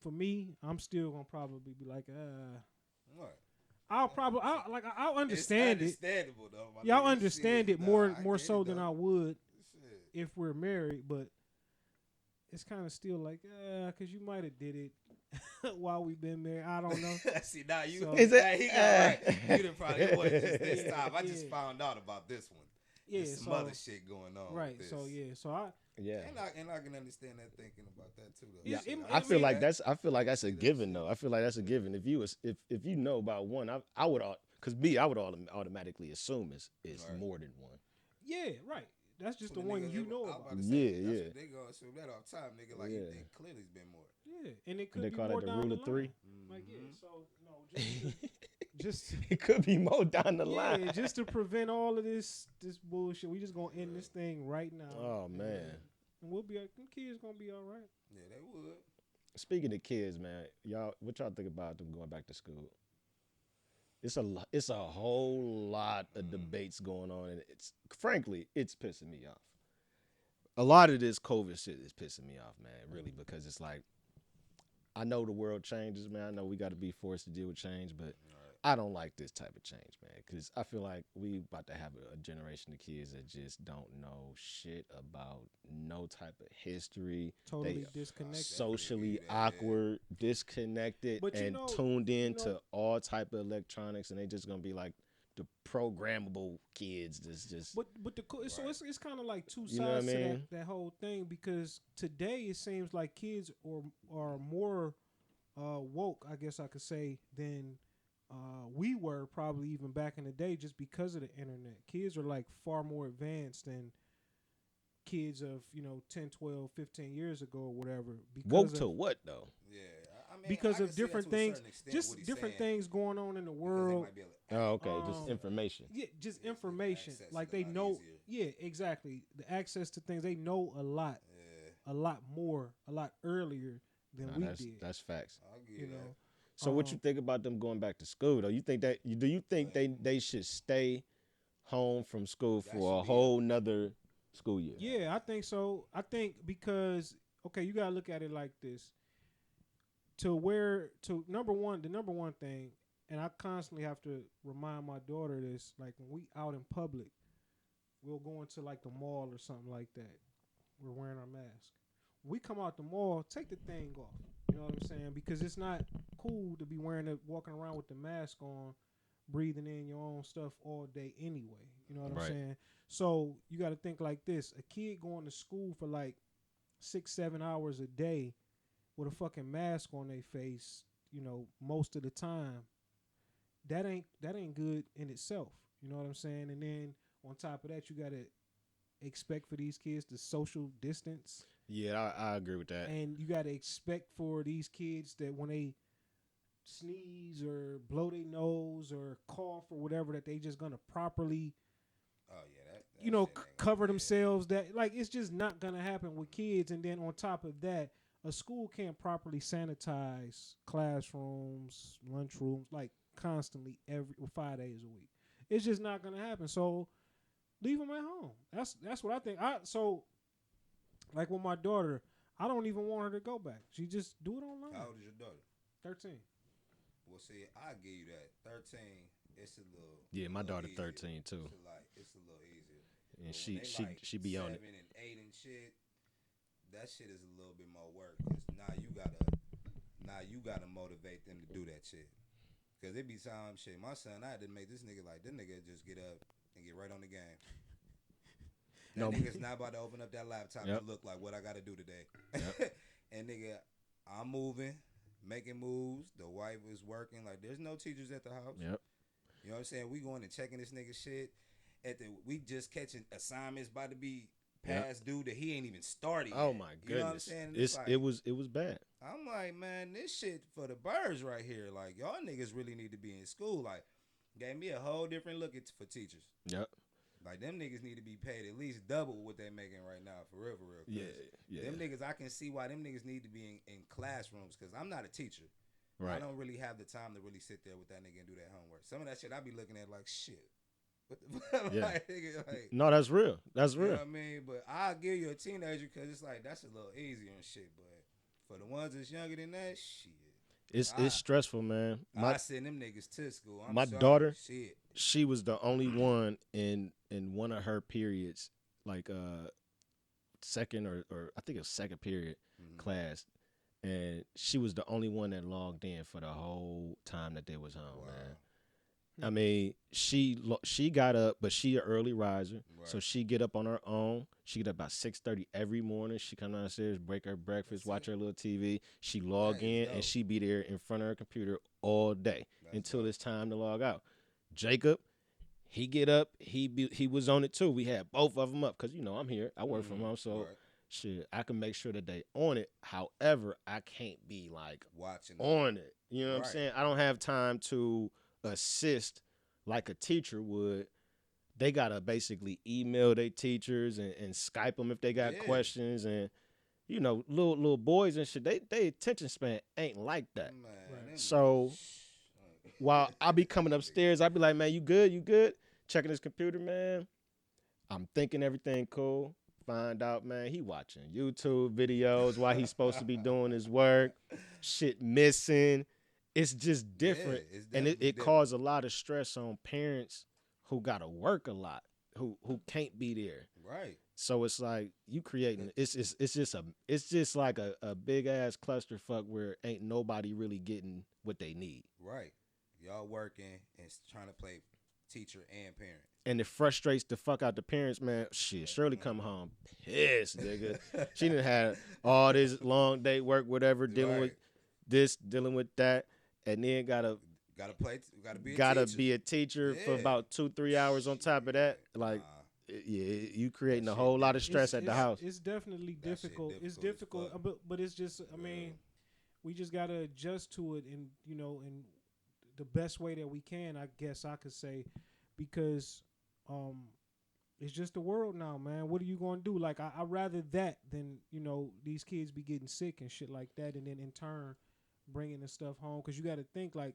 [SPEAKER 3] for me, I'm still gonna probably be like,
[SPEAKER 2] Right.
[SPEAKER 3] I'll understand it.
[SPEAKER 2] It's understandable though. my
[SPEAKER 3] Y'all
[SPEAKER 2] nigga.
[SPEAKER 3] understand
[SPEAKER 2] Shit,
[SPEAKER 3] it
[SPEAKER 2] nah,
[SPEAKER 3] more
[SPEAKER 2] I get
[SPEAKER 3] so
[SPEAKER 2] it,
[SPEAKER 3] than
[SPEAKER 2] though.
[SPEAKER 3] I would
[SPEAKER 2] Shit.
[SPEAKER 3] if we're married, but it's kind of still like, because you might have did it while we've been married. I don't know.
[SPEAKER 2] See, now you,
[SPEAKER 3] So-
[SPEAKER 1] Is it-
[SPEAKER 2] hey, he got right. You done probably, it wasn't just this time. I just
[SPEAKER 3] Yeah.
[SPEAKER 2] found out about this one.
[SPEAKER 3] Yeah,
[SPEAKER 2] There's some
[SPEAKER 3] so
[SPEAKER 2] other shit going on.
[SPEAKER 3] right.
[SPEAKER 2] With
[SPEAKER 3] So
[SPEAKER 2] this.
[SPEAKER 3] yeah, so I
[SPEAKER 1] Yeah.
[SPEAKER 2] And I can understand that thinking about that too. Though.
[SPEAKER 3] Yeah,
[SPEAKER 2] Shit,
[SPEAKER 3] it-
[SPEAKER 1] I feel like
[SPEAKER 2] that.
[SPEAKER 1] I feel like that's a given though. I feel like that's a given. If you know about one, I would because I would automatically assume it's
[SPEAKER 2] Right.
[SPEAKER 1] more than one.
[SPEAKER 3] yeah, right. That's just the
[SPEAKER 2] When
[SPEAKER 3] one
[SPEAKER 2] niggas
[SPEAKER 3] you
[SPEAKER 2] ever-
[SPEAKER 3] know
[SPEAKER 2] I was
[SPEAKER 3] about.
[SPEAKER 2] about to say,
[SPEAKER 1] Yeah,
[SPEAKER 2] that's
[SPEAKER 1] yeah.
[SPEAKER 2] what they gonna assume that off time, nigga. Like
[SPEAKER 1] Yeah.
[SPEAKER 2] you think clearly it's been more.
[SPEAKER 3] Yeah, and it could
[SPEAKER 1] They
[SPEAKER 3] be
[SPEAKER 1] call
[SPEAKER 3] more
[SPEAKER 1] that the
[SPEAKER 3] down
[SPEAKER 1] rule
[SPEAKER 3] the
[SPEAKER 1] of
[SPEAKER 3] line.
[SPEAKER 1] three.
[SPEAKER 3] Like yeah,
[SPEAKER 2] Mhm.
[SPEAKER 3] so no, just
[SPEAKER 1] It could be more down the line.
[SPEAKER 3] yeah, just to prevent all of this bullshit. We just gonna end this thing right now.
[SPEAKER 1] Oh man.
[SPEAKER 3] And we'll be. The kids gonna be all right.
[SPEAKER 2] Yeah, they would.
[SPEAKER 1] Speaking of kids, man, what y'all think about them going back to school? It's a whole lot of debates going on, and frankly, it's pissing me off. A lot of this COVID shit is pissing me off, man, really, because it's like, I know the world changes, man. I know we got to be forced to deal with change, but I don't like this type of change, man, because I feel like we about to have a generation of kids that just don't know shit about no type of history.
[SPEAKER 3] Totally
[SPEAKER 1] They
[SPEAKER 3] disconnected.
[SPEAKER 1] socially
[SPEAKER 2] that, yeah.
[SPEAKER 1] awkward, disconnected,
[SPEAKER 3] But
[SPEAKER 1] and tuned in to all type of electronics, and they just gonna be like the programmable kids. That's just
[SPEAKER 3] but so it's kind of like two
[SPEAKER 1] You know what I
[SPEAKER 3] sides to
[SPEAKER 1] mean?
[SPEAKER 3] that whole thing, because today it seems like kids are more woke, I guess I could say, than we were probably even back in the day, just because of the internet. Kids are like far more advanced than kids of 10, 12, 15 years ago or whatever,
[SPEAKER 1] woke
[SPEAKER 3] because
[SPEAKER 1] to
[SPEAKER 3] of
[SPEAKER 1] what though?
[SPEAKER 2] Yeah, I mean,
[SPEAKER 3] because
[SPEAKER 2] I can
[SPEAKER 3] of
[SPEAKER 2] see that
[SPEAKER 3] different
[SPEAKER 2] to a
[SPEAKER 3] things,
[SPEAKER 2] certain extent,
[SPEAKER 3] just
[SPEAKER 2] what he's
[SPEAKER 3] different
[SPEAKER 2] saying,
[SPEAKER 3] things going on in the
[SPEAKER 2] because they
[SPEAKER 3] world.
[SPEAKER 2] might be able to
[SPEAKER 1] Oh, okay, just
[SPEAKER 3] Um,
[SPEAKER 1] information.
[SPEAKER 3] Yeah, just
[SPEAKER 2] Yes,
[SPEAKER 3] information.
[SPEAKER 2] access
[SPEAKER 3] Like
[SPEAKER 2] is a
[SPEAKER 3] they
[SPEAKER 2] lot
[SPEAKER 3] know.
[SPEAKER 2] easier.
[SPEAKER 3] Yeah, exactly. The access to things, they know
[SPEAKER 2] Yeah,
[SPEAKER 3] a lot more, a lot earlier than
[SPEAKER 1] Nah,
[SPEAKER 3] we
[SPEAKER 1] that's
[SPEAKER 3] did.
[SPEAKER 1] that's facts.
[SPEAKER 2] I'll give
[SPEAKER 3] You
[SPEAKER 2] you that.
[SPEAKER 3] know.
[SPEAKER 1] So what you think about them going back to school though? You think that do you think they should stay home from school
[SPEAKER 2] That
[SPEAKER 1] for a
[SPEAKER 2] should be
[SPEAKER 1] whole nother school year?
[SPEAKER 3] Yeah, I think so. I think because you gotta look at it like this. To number one, the number one thing, and I constantly have to remind my daughter this. Like when we out in public, we'll go into like the mall or something like that. We're wearing our mask. We come out the mall, take the thing off. You know what I'm saying? Because it's not cool to be walking around with the mask on, breathing in your own stuff all day anyway. You know what I'm
[SPEAKER 1] Right.
[SPEAKER 3] saying? So you got to think like this: a kid going to school for like 6-7 hours a day with a fucking mask on their face, most of the time, that ain't good in itself. You know what I'm saying? And then on top of that, you got to expect for these kids to social distance.
[SPEAKER 1] Yeah, I agree with that.
[SPEAKER 3] And you got to expect for these kids that when they sneeze or blow their nose or cough or whatever, that they just gonna properly,
[SPEAKER 2] Oh yeah, that shit ain't gonna
[SPEAKER 3] cover
[SPEAKER 2] be it.
[SPEAKER 3] themselves. That like it's just not gonna happen with kids. And then on top of that, a school can't properly sanitize classrooms, lunchrooms, like constantly 5 days a week. It's just not gonna happen. So leave them at home. That's what I think. Like with my daughter, I don't even want her to go back. She just do it online.
[SPEAKER 2] How old is your daughter?
[SPEAKER 3] 13.
[SPEAKER 2] Well, see, I give you that. 13, it's a little.
[SPEAKER 1] Yeah, my daughter
[SPEAKER 2] easier.
[SPEAKER 1] 13 too,
[SPEAKER 2] It's a little easier.
[SPEAKER 1] and
[SPEAKER 2] But
[SPEAKER 1] she
[SPEAKER 2] when they
[SPEAKER 1] she be on it.
[SPEAKER 2] 7 and 8 and shit. That shit is a little bit more work. Cause now you gotta motivate them to do that shit. Cause it be time shit. My son, I had to make this nigga just get up and get right on the game. That nigga's not about to open up that laptop and look like what I gotta do today.
[SPEAKER 1] Yep.
[SPEAKER 2] And nigga, I'm moving, making moves. The wife is working. Like there's no teachers at the house.
[SPEAKER 1] Yep.
[SPEAKER 2] You know what I'm saying? We going and checking this nigga shit. We just catching assignments about to be past due that he ain't even started
[SPEAKER 1] Oh
[SPEAKER 2] yet.
[SPEAKER 1] my goodness.
[SPEAKER 2] You know what I'm saying?
[SPEAKER 1] It was bad.
[SPEAKER 2] I'm like, man, this shit for the birds right here. Like y'all niggas really need to be in school. Like gave me a whole different look for teachers.
[SPEAKER 1] Yep.
[SPEAKER 2] Like them niggas need to be paid at least double what they making right now, for real.
[SPEAKER 1] Yeah.
[SPEAKER 2] Them niggas, I can see why them niggas need to be in classrooms, because I'm not a teacher.
[SPEAKER 1] Right.
[SPEAKER 2] I don't really have the time to really sit there with that nigga and do that homework. Some of that shit I be looking at like, shit. What the fuck?
[SPEAKER 1] Yeah.
[SPEAKER 2] Like, nigga, like,
[SPEAKER 1] No, that's real. That's
[SPEAKER 2] you
[SPEAKER 1] real.
[SPEAKER 2] know what I mean? But I'll give you a teenager because it's like, that's a little easier and shit. But for the ones that's younger than that, shit.
[SPEAKER 1] It's stressful, man.
[SPEAKER 2] I send them niggas to school.
[SPEAKER 1] My
[SPEAKER 2] sorry.
[SPEAKER 1] daughter,
[SPEAKER 2] shit.
[SPEAKER 1] she was the only one in one of her periods, like second or I think it was second period class, and she was the only one that logged in for the whole time that they was home, man. I mean, she got up, but she an early riser, so she get up on her own. She get up about 6:30 every morning. She come downstairs, break her breakfast, watch her little TV. She log in, and she be there in front of her computer all day until it's time to log out. Jacob, he get up, he was on it too. We had both of them up because I'm here. I work from home, so shit, I can make sure that they on it. However, I can't be like
[SPEAKER 2] watching
[SPEAKER 1] on it. You know what I'm saying? I don't have time to assist like a teacher would. They gotta basically email their teachers and Skype them if they got questions, and little boys and shit. They attention span ain't like that.
[SPEAKER 2] Man,
[SPEAKER 1] so while I be coming upstairs, I be like, man, you good? Checking his computer, man. I'm thinking everything cool. Find out, man, he watching YouTube videos while he's supposed to be doing his work. Shit missing. it's just different,
[SPEAKER 2] it's
[SPEAKER 1] and
[SPEAKER 2] definitely
[SPEAKER 1] it
[SPEAKER 2] different.
[SPEAKER 1] caused a lot of stress on parents who gotta work a lot, who can't be there.
[SPEAKER 2] Right.
[SPEAKER 1] So it's like you creating it's just like a big ass clusterfuck where ain't nobody really getting what they need.
[SPEAKER 2] Right. Y'all working and trying to play teacher and parent.
[SPEAKER 1] And it frustrates the fuck out the parents, man. Shit, Shirley come home pissed, nigga. She done had all this long day work, whatever, dealing with
[SPEAKER 2] Right.
[SPEAKER 1] this, dealing with that, and then gotta be a teacher for
[SPEAKER 2] Yeah.
[SPEAKER 1] about 2-3 hours on top of that. Like, yeah, you creating
[SPEAKER 2] That
[SPEAKER 1] a
[SPEAKER 2] shit
[SPEAKER 1] whole lot of
[SPEAKER 2] difficult.
[SPEAKER 1] stress at the house.
[SPEAKER 3] It's definitely
[SPEAKER 2] That shit
[SPEAKER 3] difficult. It's
[SPEAKER 2] difficult as
[SPEAKER 3] difficult,
[SPEAKER 2] fuck.
[SPEAKER 3] but it's just. I mean, we just gotta adjust to it, and in the best way that we can. I guess I could say, because it's just the world now, man. What are you gonna do? Like, I rather that than these kids be getting sick and shit like that, and then in turn bringing the stuff home. Because you got to think, like,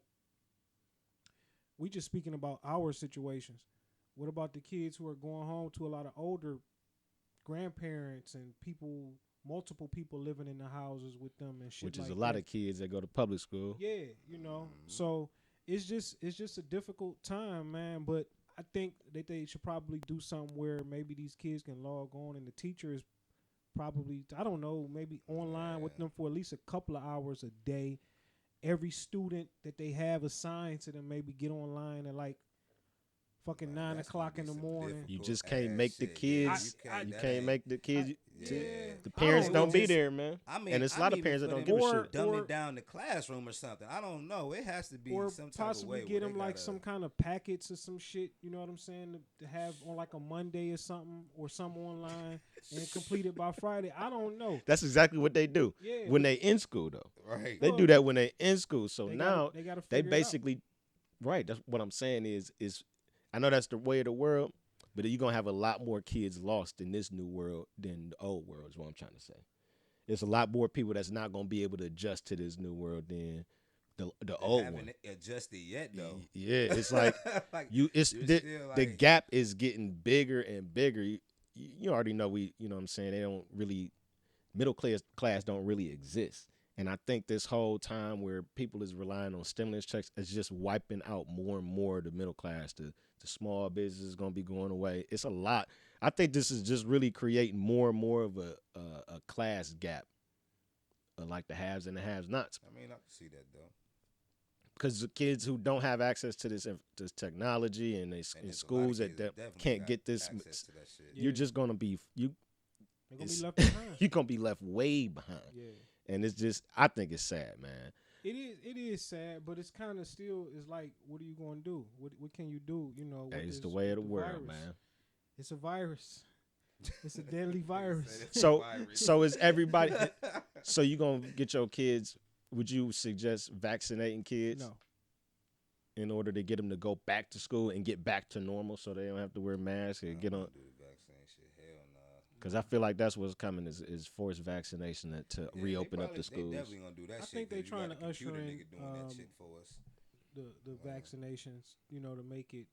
[SPEAKER 3] we just speaking about our situations. What about the kids who are going home to a lot of older grandparents and people, multiple people living in the houses with them and shit,
[SPEAKER 1] Which is
[SPEAKER 3] like
[SPEAKER 1] a lot
[SPEAKER 3] that.
[SPEAKER 1] of kids that go to public school.
[SPEAKER 3] Yeah, So it's just a difficult time, man. But I think that they should probably do something where maybe these kids can log on and the teacher is probably, I don't know, maybe online with them for at least a couple of hours a day. Every student that they have assigned to them maybe get online at like fucking 9 o'clock in the morning.
[SPEAKER 1] You just can't make the kids. You can't make the kids. The parents don't be there, man. And it's a lot of parents that don't give a shit.
[SPEAKER 2] Dumbing down the classroom or something. I don't know. It has to be
[SPEAKER 3] or
[SPEAKER 2] some type
[SPEAKER 3] possibly
[SPEAKER 2] of way
[SPEAKER 3] get
[SPEAKER 2] where
[SPEAKER 3] them
[SPEAKER 2] they
[SPEAKER 3] like
[SPEAKER 2] gotta-
[SPEAKER 3] some kind of packets or some shit. You know what I'm saying? To have on like a Monday or something, or something online, and complete it by Friday. I don't know.
[SPEAKER 1] That's exactly what they do.
[SPEAKER 3] Yeah,
[SPEAKER 1] when they in school, though.
[SPEAKER 2] Right.
[SPEAKER 1] They do that when they in school. So
[SPEAKER 3] they
[SPEAKER 1] now
[SPEAKER 3] gotta
[SPEAKER 1] they
[SPEAKER 3] figure it out.
[SPEAKER 1] basically, right. That's what I'm saying is I know that's the way of the world, but you're going to have a lot more kids lost in this new world than the old world is what I'm trying to say. There's a lot more people that's not going to be able to adjust to this new world than the old one.
[SPEAKER 2] Haven't adjusted yet though.
[SPEAKER 1] Yeah, it's like, the gap is getting bigger and bigger. You already know you know what I'm saying, they don't really, middle class don't really exist. And I think this whole time where people is relying on stimulus checks is just wiping out more and more of the middle class. The small business is going to be going away. It's a lot. I think this is just really creating more and more of a class gap, like the haves and the have-nots.
[SPEAKER 2] I mean, I can see that though.
[SPEAKER 1] Because the kids who don't have access to this technology and in schools that can't get this,
[SPEAKER 2] access to that shit.
[SPEAKER 1] you're just going to be
[SPEAKER 3] They're gonna be left behind.
[SPEAKER 1] you're going to be left way behind.
[SPEAKER 3] Yeah.
[SPEAKER 1] And it's just, I think it's sad, man.
[SPEAKER 3] It is sad, but it's kind of still is like, what are you going to do? What can you do?
[SPEAKER 1] Hey, it's the way of the world,
[SPEAKER 3] virus.
[SPEAKER 1] man.
[SPEAKER 3] It's a virus. It's a deadly virus.
[SPEAKER 1] So is everybody? So you gonna get your kids? Would you suggest vaccinating kids?
[SPEAKER 3] No.
[SPEAKER 1] In order to get them to go back to school and get back to normal, so they don't have to wear masks and get on.
[SPEAKER 2] Do the vaccine shit. Hell nah.
[SPEAKER 1] Because I feel like that's what's coming is forced vaccination to reopen up the
[SPEAKER 2] They
[SPEAKER 1] schools.
[SPEAKER 2] definitely gonna do that
[SPEAKER 3] I
[SPEAKER 2] shit.
[SPEAKER 3] think they
[SPEAKER 2] 'cause you
[SPEAKER 3] trying
[SPEAKER 2] got
[SPEAKER 3] to
[SPEAKER 2] a
[SPEAKER 3] usher
[SPEAKER 2] computer
[SPEAKER 3] in,
[SPEAKER 2] nigga doing that shit for us.
[SPEAKER 3] the vaccinations, to make it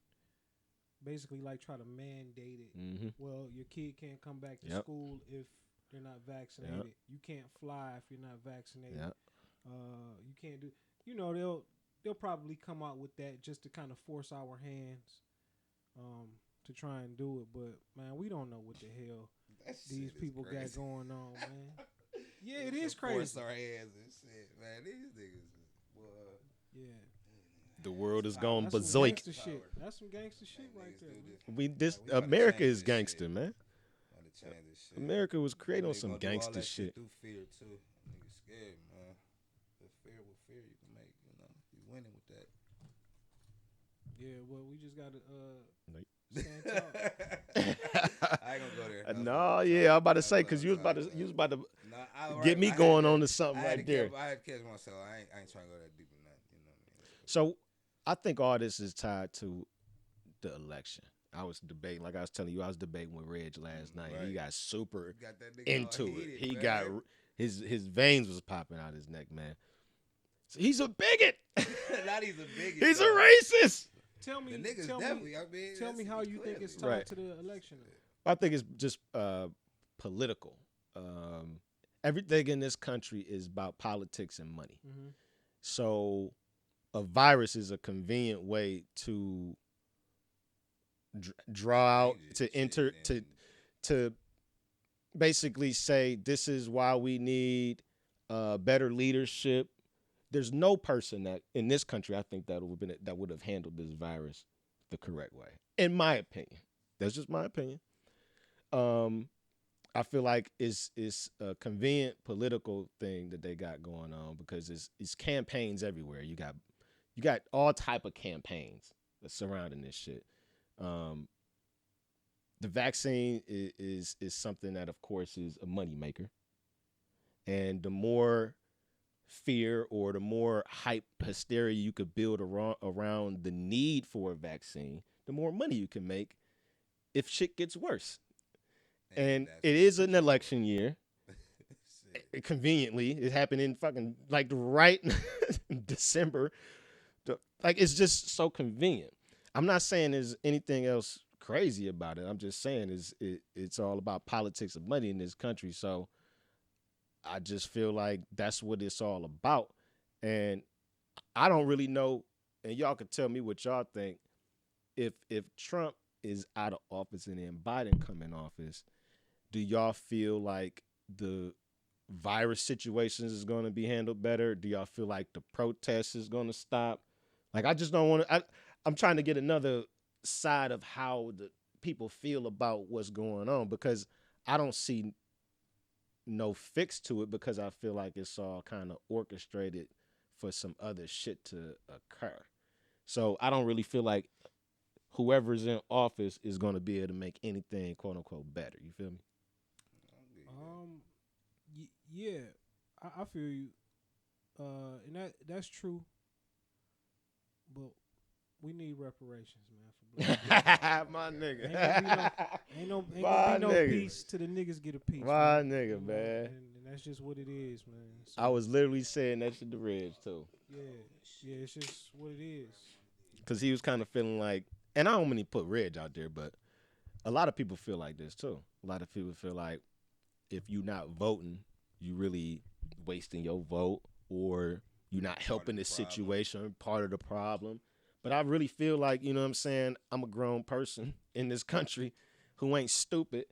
[SPEAKER 3] basically like try to mandate it.
[SPEAKER 1] Mm-hmm.
[SPEAKER 3] Well, your kid can't come back to
[SPEAKER 1] Yep.
[SPEAKER 3] school if they're not vaccinated.
[SPEAKER 1] Yep.
[SPEAKER 3] You can't fly if you're not vaccinated.
[SPEAKER 1] Yeah.
[SPEAKER 3] You can't do. They'll probably come out with that just to kind of force our hands, to try and do it. But man, we don't know what the hell these people got going on, man. Yeah, it is crazy.
[SPEAKER 2] Force our hands and shit, man. These niggas, boy.
[SPEAKER 3] Yeah.
[SPEAKER 1] The world is going
[SPEAKER 3] That's some
[SPEAKER 1] berserk.
[SPEAKER 3] gangster shit. That's some gangster shit right there. Man.
[SPEAKER 1] We
[SPEAKER 2] gotta
[SPEAKER 1] America
[SPEAKER 2] change
[SPEAKER 1] is
[SPEAKER 2] this
[SPEAKER 1] gangster,
[SPEAKER 2] shit.
[SPEAKER 1] man.
[SPEAKER 2] Gotta change this shit.
[SPEAKER 1] America was created on
[SPEAKER 2] They
[SPEAKER 1] some
[SPEAKER 2] gonna do all
[SPEAKER 1] gangster
[SPEAKER 2] that
[SPEAKER 1] shit.
[SPEAKER 2] through fear too. Niggas scared, man. The fear with fear you can make, you winning with that.
[SPEAKER 3] Yeah, well, we just gotta
[SPEAKER 1] Like-
[SPEAKER 3] stand tall.
[SPEAKER 2] I ain't gonna go there.
[SPEAKER 1] No, yeah, I'm about to say because you was about to
[SPEAKER 2] Nah,
[SPEAKER 1] get me going on to something
[SPEAKER 2] I had
[SPEAKER 1] right
[SPEAKER 2] to
[SPEAKER 1] there.
[SPEAKER 2] I had to catch myself. I ain't trying to go that deep in that. You know what I mean?
[SPEAKER 1] So I think all this is tied to the election. I was debating with Reg last night.
[SPEAKER 2] Right.
[SPEAKER 1] He got super
[SPEAKER 2] Got that nigga all
[SPEAKER 1] into it.
[SPEAKER 2] heated,
[SPEAKER 1] He
[SPEAKER 2] man.
[SPEAKER 1] got his veins was popping out his neck, man. So he's a bigot.
[SPEAKER 2] Not he's a bigot.
[SPEAKER 1] He's a
[SPEAKER 2] though.
[SPEAKER 1] racist.
[SPEAKER 3] Tell me,
[SPEAKER 2] The niggas
[SPEAKER 3] tell
[SPEAKER 2] definitely.
[SPEAKER 3] me,
[SPEAKER 2] I mean,
[SPEAKER 3] tell me how you think it's tied
[SPEAKER 1] Right.
[SPEAKER 3] to the election.
[SPEAKER 1] I think it's just political. Everything in this country is about politics and money.
[SPEAKER 3] Mm-hmm.
[SPEAKER 1] So a virus is a convenient way to draw out, to enter, to basically say this is why we need better leadership. There's no person that in this country I think that would have handled this virus the correct way, in my opinion. That's just my opinion. I feel like it's a convenient political thing that they got going on because it's campaigns everywhere. You got all type of campaigns that's surrounding this shit. The vaccine is something that, of course, is a moneymaker, and the more fear or the more hype hysteria you could build around the need for a vaccine, the more money you can make if shit gets worse. And it is an election year. Conveniently, it happened in fucking like right in December. Like, it's just so convenient. I'm not saying there's anything else crazy about it. I'm just saying it's all about politics of money in this country. So I just feel like that's what it's all about. And I don't really know, and y'all can tell me what y'all think. If Trump is out of office and then Biden come in office, do y'all feel like the virus situations is going to be handled better? Do y'all feel like the protests is going to stop? Like, I just don't want to. I'm trying to get another side of how the people feel about what's going on, because I don't see no fix to it, because I feel like it's all kind of orchestrated for some other shit to occur. So I don't really feel like whoever's in office is going to be able to make anything quote unquote better. You feel me?
[SPEAKER 3] Yeah, I feel you, and that's true. But we need reparations, man. For black
[SPEAKER 1] My nigga.
[SPEAKER 3] ain't gonna be no peace till the niggas get a piece.
[SPEAKER 1] My
[SPEAKER 3] man.
[SPEAKER 1] nigga, man.
[SPEAKER 3] And that's just what it is, man. So,
[SPEAKER 1] I was literally saying that shit to Reg too.
[SPEAKER 3] Yeah, it's just what it is.
[SPEAKER 1] Because he was kind of feeling like, and I don't mean to put Reg out there, but a lot of people feel like this too. A lot of people feel like if you're not voting, you really wasting your vote, or you're not helping the situation, part of the problem. But I really feel like, you know what I'm saying, I'm a grown person in this country who ain't stupid.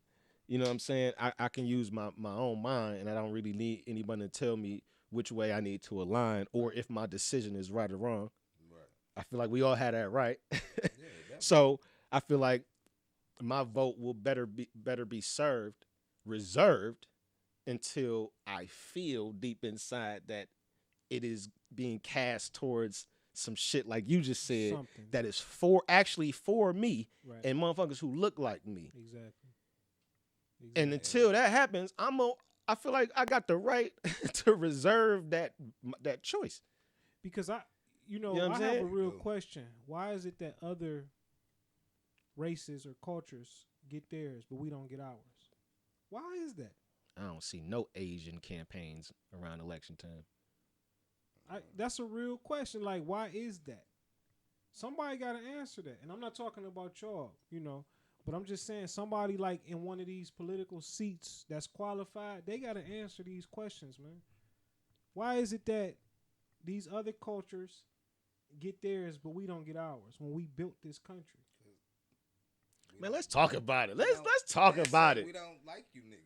[SPEAKER 1] You know what I'm saying? I can use my own mind, and I don't really need anybody to tell me which way I need to align or if my decision is right or wrong. Right. I feel like we all had that right. So I feel like my vote will better be reserved until I feel deep inside that it is being cast towards some shit like you just said. Something that is for me, right, and motherfuckers who look like me. Exactly. And until that happens, I feel like I got the right to reserve that choice.
[SPEAKER 3] Because I have a real question. Why is it that other races or cultures get theirs, but we don't get ours? Why is that?
[SPEAKER 1] I don't see no Asian campaigns around election time.
[SPEAKER 3] That's a real question. Like, why is that? Somebody got to answer that. And I'm not talking about y'all, but I'm just saying somebody like in one of these political seats that's qualified, they got to answer these questions, man. Why is it that these other cultures get theirs, but we don't get ours when we built this country?
[SPEAKER 1] Man, let's talk about it. Let's talk about it.
[SPEAKER 2] We don't like you niggas.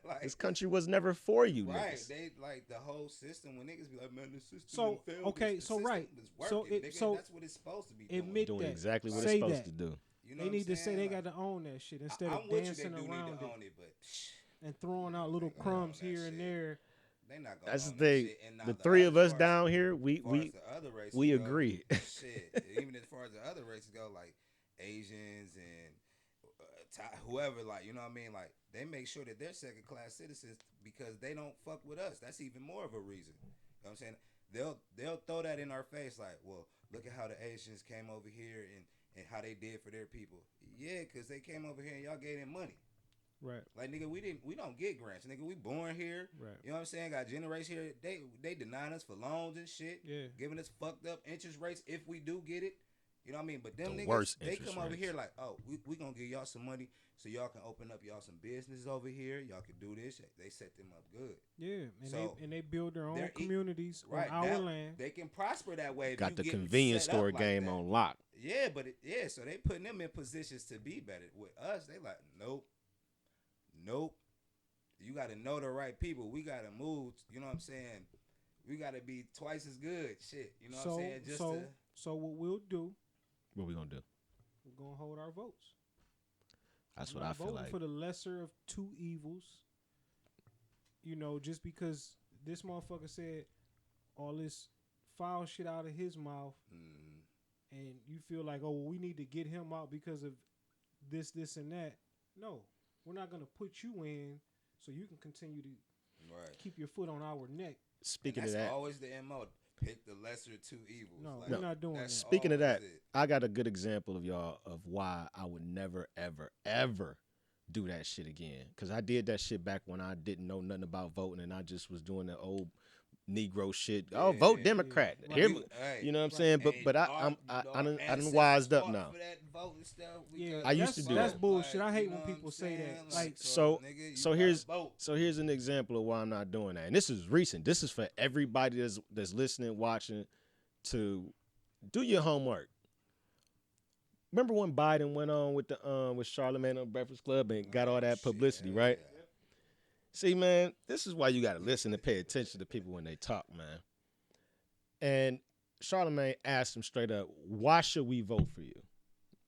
[SPEAKER 1] Like, this country was never for you,
[SPEAKER 2] right?
[SPEAKER 1] Niggas.
[SPEAKER 2] They like the whole system. When niggas be like, man, the system.
[SPEAKER 3] So okay, so right,
[SPEAKER 2] so that's what it's supposed to be doing.
[SPEAKER 3] Admit
[SPEAKER 1] doing
[SPEAKER 3] that.
[SPEAKER 1] exactly what it's supposed to do.
[SPEAKER 2] You know
[SPEAKER 3] they need to say they
[SPEAKER 2] like,
[SPEAKER 3] got to own that shit instead of dancing around it, and throwing out little crumbs here and there.
[SPEAKER 2] They not gonna.
[SPEAKER 1] That's the thing. The three of us down here, we agree.
[SPEAKER 2] Shit, even as far as the other races go, like Asians and whoever, like, you know what I mean, like they make sure that they're second class citizens because they don't fuck with us. That's even more of a reason. You know what I'm saying? They'll throw that in our face, like, well, look at how the Asians came over here and how they did for their people. Yeah, because they came over here and y'all gave them money.
[SPEAKER 3] Right.
[SPEAKER 2] Like, nigga, we don't get grants. Nigga, we born here.
[SPEAKER 3] Right.
[SPEAKER 2] You know what I'm saying? Got generations here. They denying us for loans and shit.
[SPEAKER 3] Yeah.
[SPEAKER 2] Giving us fucked up interest rates if we do get it. You know what I mean? But them
[SPEAKER 1] The
[SPEAKER 2] niggas,
[SPEAKER 1] worst
[SPEAKER 2] they
[SPEAKER 1] interest
[SPEAKER 2] come over
[SPEAKER 1] rates.
[SPEAKER 2] here like, oh, we gonna give y'all some money so y'all can open up y'all some businesses over here. Y'all can do this. They set them up good.
[SPEAKER 3] Yeah, and
[SPEAKER 2] So,
[SPEAKER 3] they build their own
[SPEAKER 2] they're
[SPEAKER 3] communities
[SPEAKER 2] Right.
[SPEAKER 3] on our
[SPEAKER 2] That,
[SPEAKER 3] land.
[SPEAKER 2] they can prosper that way if
[SPEAKER 1] Got
[SPEAKER 2] you
[SPEAKER 1] the
[SPEAKER 2] get
[SPEAKER 1] convenience
[SPEAKER 2] set up
[SPEAKER 1] store
[SPEAKER 2] like
[SPEAKER 1] game
[SPEAKER 2] that.
[SPEAKER 1] on lock.
[SPEAKER 2] Yeah, but so they putting them in positions to be better. With us, they like, nope. You got to know the right people. We got to move. You know what I'm saying? We got to be twice as good. Shit. You know what I'm saying?
[SPEAKER 3] So what we'll do?
[SPEAKER 1] What we gonna do?
[SPEAKER 3] We're gonna hold our votes.
[SPEAKER 1] That's
[SPEAKER 3] I'm
[SPEAKER 1] what I
[SPEAKER 3] not
[SPEAKER 1] feel
[SPEAKER 3] voting
[SPEAKER 1] like.
[SPEAKER 3] for the lesser of two evils. You know, just because this motherfucker said all this foul shit out of his mouth, and you feel like, oh, well, we need to get him out because of this, and that. No, we're not gonna put you in so you can continue to keep your foot on our neck.
[SPEAKER 1] Speaking
[SPEAKER 2] of
[SPEAKER 1] that,
[SPEAKER 2] that's always the MO. Pick the lesser of two evils.
[SPEAKER 3] No,
[SPEAKER 2] Like,
[SPEAKER 3] we're not doing that.
[SPEAKER 1] Speaking of that,
[SPEAKER 2] it.
[SPEAKER 1] I got a good example of y'all of why I would never, ever, ever do that shit again. Because I did that shit back when I didn't know nothing about voting and I just was doing the old Negro shit.
[SPEAKER 2] Yeah,
[SPEAKER 1] oh, vote Democrat.
[SPEAKER 3] yeah.
[SPEAKER 1] Here,
[SPEAKER 3] Right.
[SPEAKER 1] you know what I'm saying? But I done wised up now.
[SPEAKER 2] For that vote and stuff.
[SPEAKER 3] Yeah,
[SPEAKER 1] I used to do
[SPEAKER 3] that's
[SPEAKER 1] that.
[SPEAKER 3] bullshit. I hate
[SPEAKER 2] you know
[SPEAKER 3] when
[SPEAKER 2] what
[SPEAKER 3] people
[SPEAKER 2] I'm
[SPEAKER 3] say
[SPEAKER 2] saying?
[SPEAKER 3] that. Like,
[SPEAKER 2] nigga,
[SPEAKER 1] so here's an example of why I'm not doing that. And this is recent. This is for everybody that's listening, watching, to do your homework. Remember when Biden went on with with Charlamagne on Breakfast Club and got all that publicity, right?
[SPEAKER 2] Yeah.
[SPEAKER 1] See, man, this is why you got to listen and pay attention to people when they talk, man. And Charlamagne asked him straight up, "Why should we vote for you?"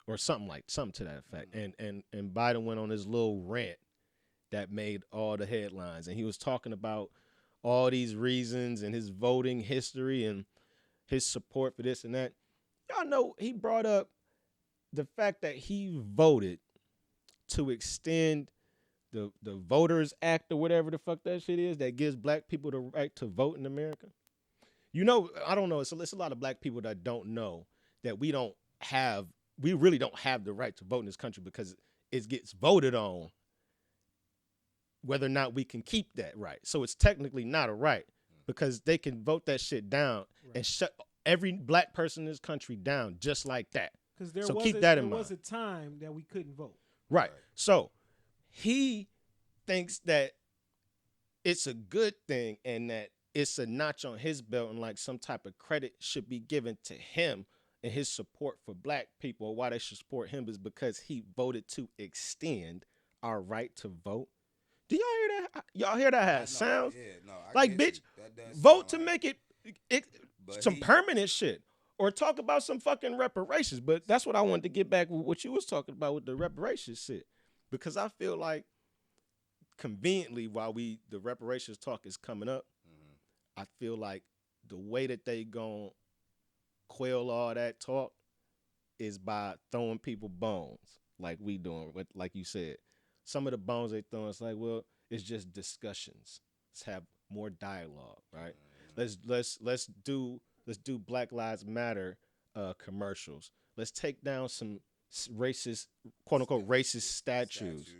[SPEAKER 1] Or something to that effect. And Biden went on his little rant that made all the headlines, and he was talking about all these reasons and his voting history and his support for this and that. Y'all know he brought up the fact that he voted to extend the Voters Act or whatever the fuck that shit is that gives black people the right to vote in America. You know, I don't know. It's a lot of black people that don't know that we really don't have the right to vote in this country because it gets voted on whether or not we can keep that right. So it's technically not a right because they can vote that shit down and shut every black person in this country down just like that.
[SPEAKER 3] Because
[SPEAKER 1] keep that in mind.
[SPEAKER 3] There was a time that we couldn't vote.
[SPEAKER 1] Right. So he thinks that it's a good thing and that it's a notch on his belt and like some type of credit should be given to him and his support for black people. Why they should support him is because he voted to extend our right to vote. Do y'all hear that? Y'all hear that how it sounds?
[SPEAKER 2] Yeah, no,
[SPEAKER 1] like, bitch, vote to make it some permanent shit. Or talk about some fucking reparations. But that's what I wanted to get back with what you was talking about with the reparations shit. Because I feel like conveniently while the reparations talk is coming up, I feel like the way that they gon' quell all that talk is by throwing people bones like we doing. Like you said, some of the bones they throwing, it's like, well, it's just discussions. Let's have more dialogue, right? Let's do Black Lives Matter commercials. Let's take down some racist, quote unquote, racist statues.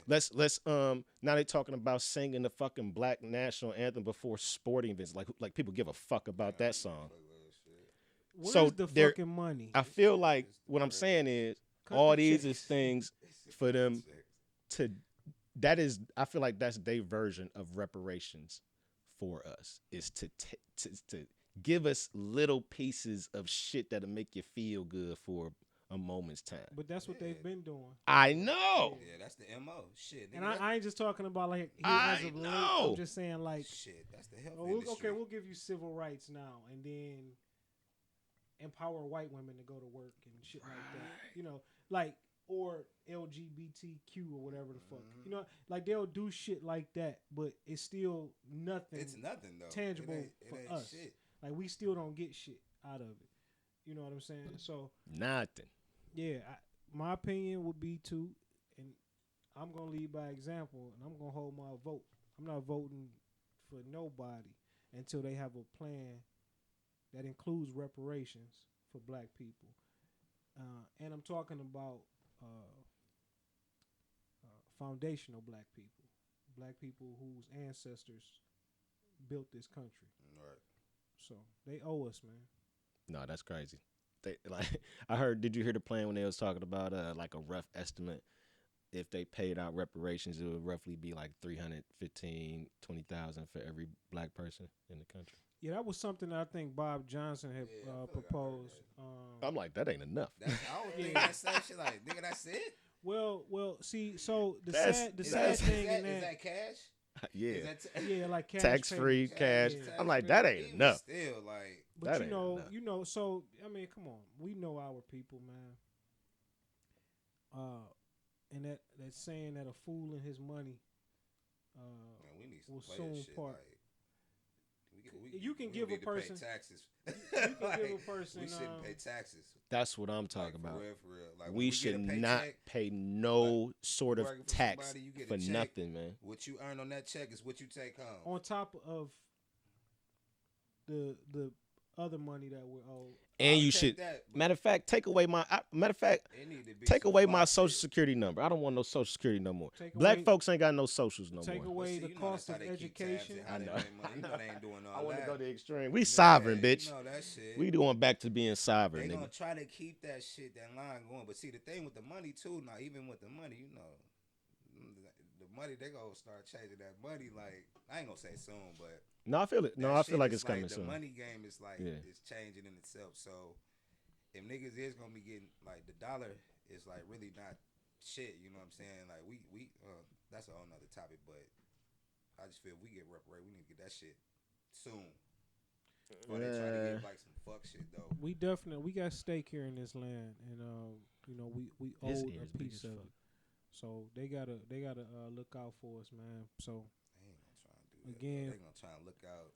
[SPEAKER 1] Let's now they talking about singing the fucking black national anthem before sporting events. Like people give a fuck about that song.
[SPEAKER 3] Where's the fucking money?
[SPEAKER 1] I feel like what I'm saying is all these is things for them to. I feel like that's their version of reparations for us is to give us little pieces of shit that'll make you feel good for a moment's time.
[SPEAKER 3] But that's what they've been doing.
[SPEAKER 1] I know.
[SPEAKER 2] Yeah, that's the MO. Shit.
[SPEAKER 3] And I ain't just talking about like
[SPEAKER 1] I
[SPEAKER 3] as of late.
[SPEAKER 1] know.
[SPEAKER 3] I'm just saying like
[SPEAKER 2] shit. That's the health industry.
[SPEAKER 3] Okay, we'll give you civil rights now, and then empower white women to go to work and shit like that. You know, like or LGBTQ or whatever the fuck. You know, like they'll do shit like that, but it's still nothing.
[SPEAKER 2] It's nothing though.
[SPEAKER 3] Tangible
[SPEAKER 2] it
[SPEAKER 3] for
[SPEAKER 2] ain't
[SPEAKER 3] us.
[SPEAKER 2] Shit.
[SPEAKER 3] Like we still don't get shit out of it. You know what I'm saying? So
[SPEAKER 1] nothing.
[SPEAKER 3] Yeah, my opinion would be to, and I'm gonna lead by example, and I'm gonna hold my vote. I'm not voting for nobody until they have a plan that includes reparations for black people. And I'm talking about foundational black people whose ancestors built this country.
[SPEAKER 2] Right.
[SPEAKER 3] So they owe us, man.
[SPEAKER 1] No, that's crazy. they like I heard. Did you hear the plan when they was talking about like a rough estimate? If they paid out reparations, it would roughly be like 315,000-20,000 for every black person in the country.
[SPEAKER 3] Yeah, that was something that I think Bob Johnson had
[SPEAKER 2] Yeah, I feel like I heard
[SPEAKER 3] proposed.
[SPEAKER 1] I'm like, that ain't enough.
[SPEAKER 2] That's, I don't think
[SPEAKER 3] Yeah.
[SPEAKER 2] that same shit. Like, nigga, that's it.
[SPEAKER 3] Well, see, so the
[SPEAKER 1] That's-
[SPEAKER 3] sad
[SPEAKER 2] Is
[SPEAKER 3] thing in
[SPEAKER 2] is
[SPEAKER 3] that,
[SPEAKER 2] that cash?
[SPEAKER 1] Yeah,
[SPEAKER 2] Is that
[SPEAKER 3] yeah, like cash
[SPEAKER 1] tax free
[SPEAKER 3] payments.
[SPEAKER 1] cash.
[SPEAKER 3] Yeah.
[SPEAKER 1] I'm like, that ain't
[SPEAKER 2] Even
[SPEAKER 1] enough.
[SPEAKER 2] Still, like,
[SPEAKER 3] But
[SPEAKER 1] That ain't enough.
[SPEAKER 3] so I mean, come on, we know our people, man. And that saying that a fool and his money,
[SPEAKER 2] man, we need some
[SPEAKER 3] will
[SPEAKER 2] player
[SPEAKER 3] soon
[SPEAKER 2] shit.
[SPEAKER 3] part.
[SPEAKER 2] Like,
[SPEAKER 3] You can
[SPEAKER 2] we
[SPEAKER 3] give a
[SPEAKER 2] need to pay
[SPEAKER 3] person-
[SPEAKER 2] taxes.
[SPEAKER 3] You can
[SPEAKER 2] Like,
[SPEAKER 3] give a person.
[SPEAKER 2] we shouldn't pay taxes.
[SPEAKER 1] That's what I'm
[SPEAKER 2] Like,
[SPEAKER 1] talking about.
[SPEAKER 2] For real. Like, when
[SPEAKER 1] We
[SPEAKER 2] get
[SPEAKER 1] should
[SPEAKER 2] a
[SPEAKER 1] not
[SPEAKER 2] paycheck,
[SPEAKER 1] pay no sort of
[SPEAKER 2] working for
[SPEAKER 1] tax
[SPEAKER 2] somebody, you get a
[SPEAKER 1] for
[SPEAKER 2] check.
[SPEAKER 1] nothing, man.
[SPEAKER 2] What you earn on that check is what you take home.
[SPEAKER 3] on top of the other money that we're owed.
[SPEAKER 1] And
[SPEAKER 2] I'll
[SPEAKER 1] you
[SPEAKER 2] take
[SPEAKER 1] should.
[SPEAKER 2] that, but
[SPEAKER 1] Matter of fact, take away my. Matter of fact,
[SPEAKER 2] it need to be
[SPEAKER 1] take
[SPEAKER 2] some
[SPEAKER 1] away
[SPEAKER 2] fly
[SPEAKER 1] my social
[SPEAKER 2] shit.
[SPEAKER 1] security number. I don't want no social security no more.
[SPEAKER 3] Take
[SPEAKER 1] Black
[SPEAKER 3] away-
[SPEAKER 1] folks ain't got no socials no
[SPEAKER 3] Take
[SPEAKER 1] more.
[SPEAKER 3] away
[SPEAKER 2] see,
[SPEAKER 3] the
[SPEAKER 2] you know
[SPEAKER 3] cost
[SPEAKER 2] that's
[SPEAKER 3] of
[SPEAKER 2] how they keep tabs
[SPEAKER 3] education.
[SPEAKER 2] and how
[SPEAKER 1] I
[SPEAKER 2] they
[SPEAKER 1] know.
[SPEAKER 2] make money. You know they ain't doing all
[SPEAKER 1] I want to
[SPEAKER 2] that.
[SPEAKER 1] go to the extreme. We sovereign,
[SPEAKER 2] Yeah,
[SPEAKER 1] bitch.
[SPEAKER 2] You know that shit.
[SPEAKER 1] We going back to being sovereign,
[SPEAKER 2] They gonna
[SPEAKER 1] nigga.
[SPEAKER 2] try to keep that shit, that line going. But see, the thing with the money too, now even with the money, you know, the money they gonna start changing that money. Like, I ain't gonna say soon, but
[SPEAKER 1] No, I feel it. No,
[SPEAKER 2] that
[SPEAKER 1] I feel
[SPEAKER 2] shit
[SPEAKER 1] like
[SPEAKER 2] is
[SPEAKER 1] it's coming
[SPEAKER 2] the
[SPEAKER 1] soon.
[SPEAKER 2] money game is like
[SPEAKER 1] Yeah.
[SPEAKER 2] it's changing in itself. So if niggas is gonna be getting like the dollar is like really not shit. You know what I'm saying? Like we that's a whole nother topic. But I just feel if we get reparated, we need to get that shit soon. Before they try to get like some fuck shit though.
[SPEAKER 3] We got stake here in this land, and we owe
[SPEAKER 1] His
[SPEAKER 3] a
[SPEAKER 1] ears big
[SPEAKER 3] piece
[SPEAKER 1] as
[SPEAKER 3] of
[SPEAKER 1] fuck.
[SPEAKER 3] it. So they gotta look out for us, man. So
[SPEAKER 2] They ain't gonna try and do that.
[SPEAKER 3] Again-
[SPEAKER 2] They gonna try and look out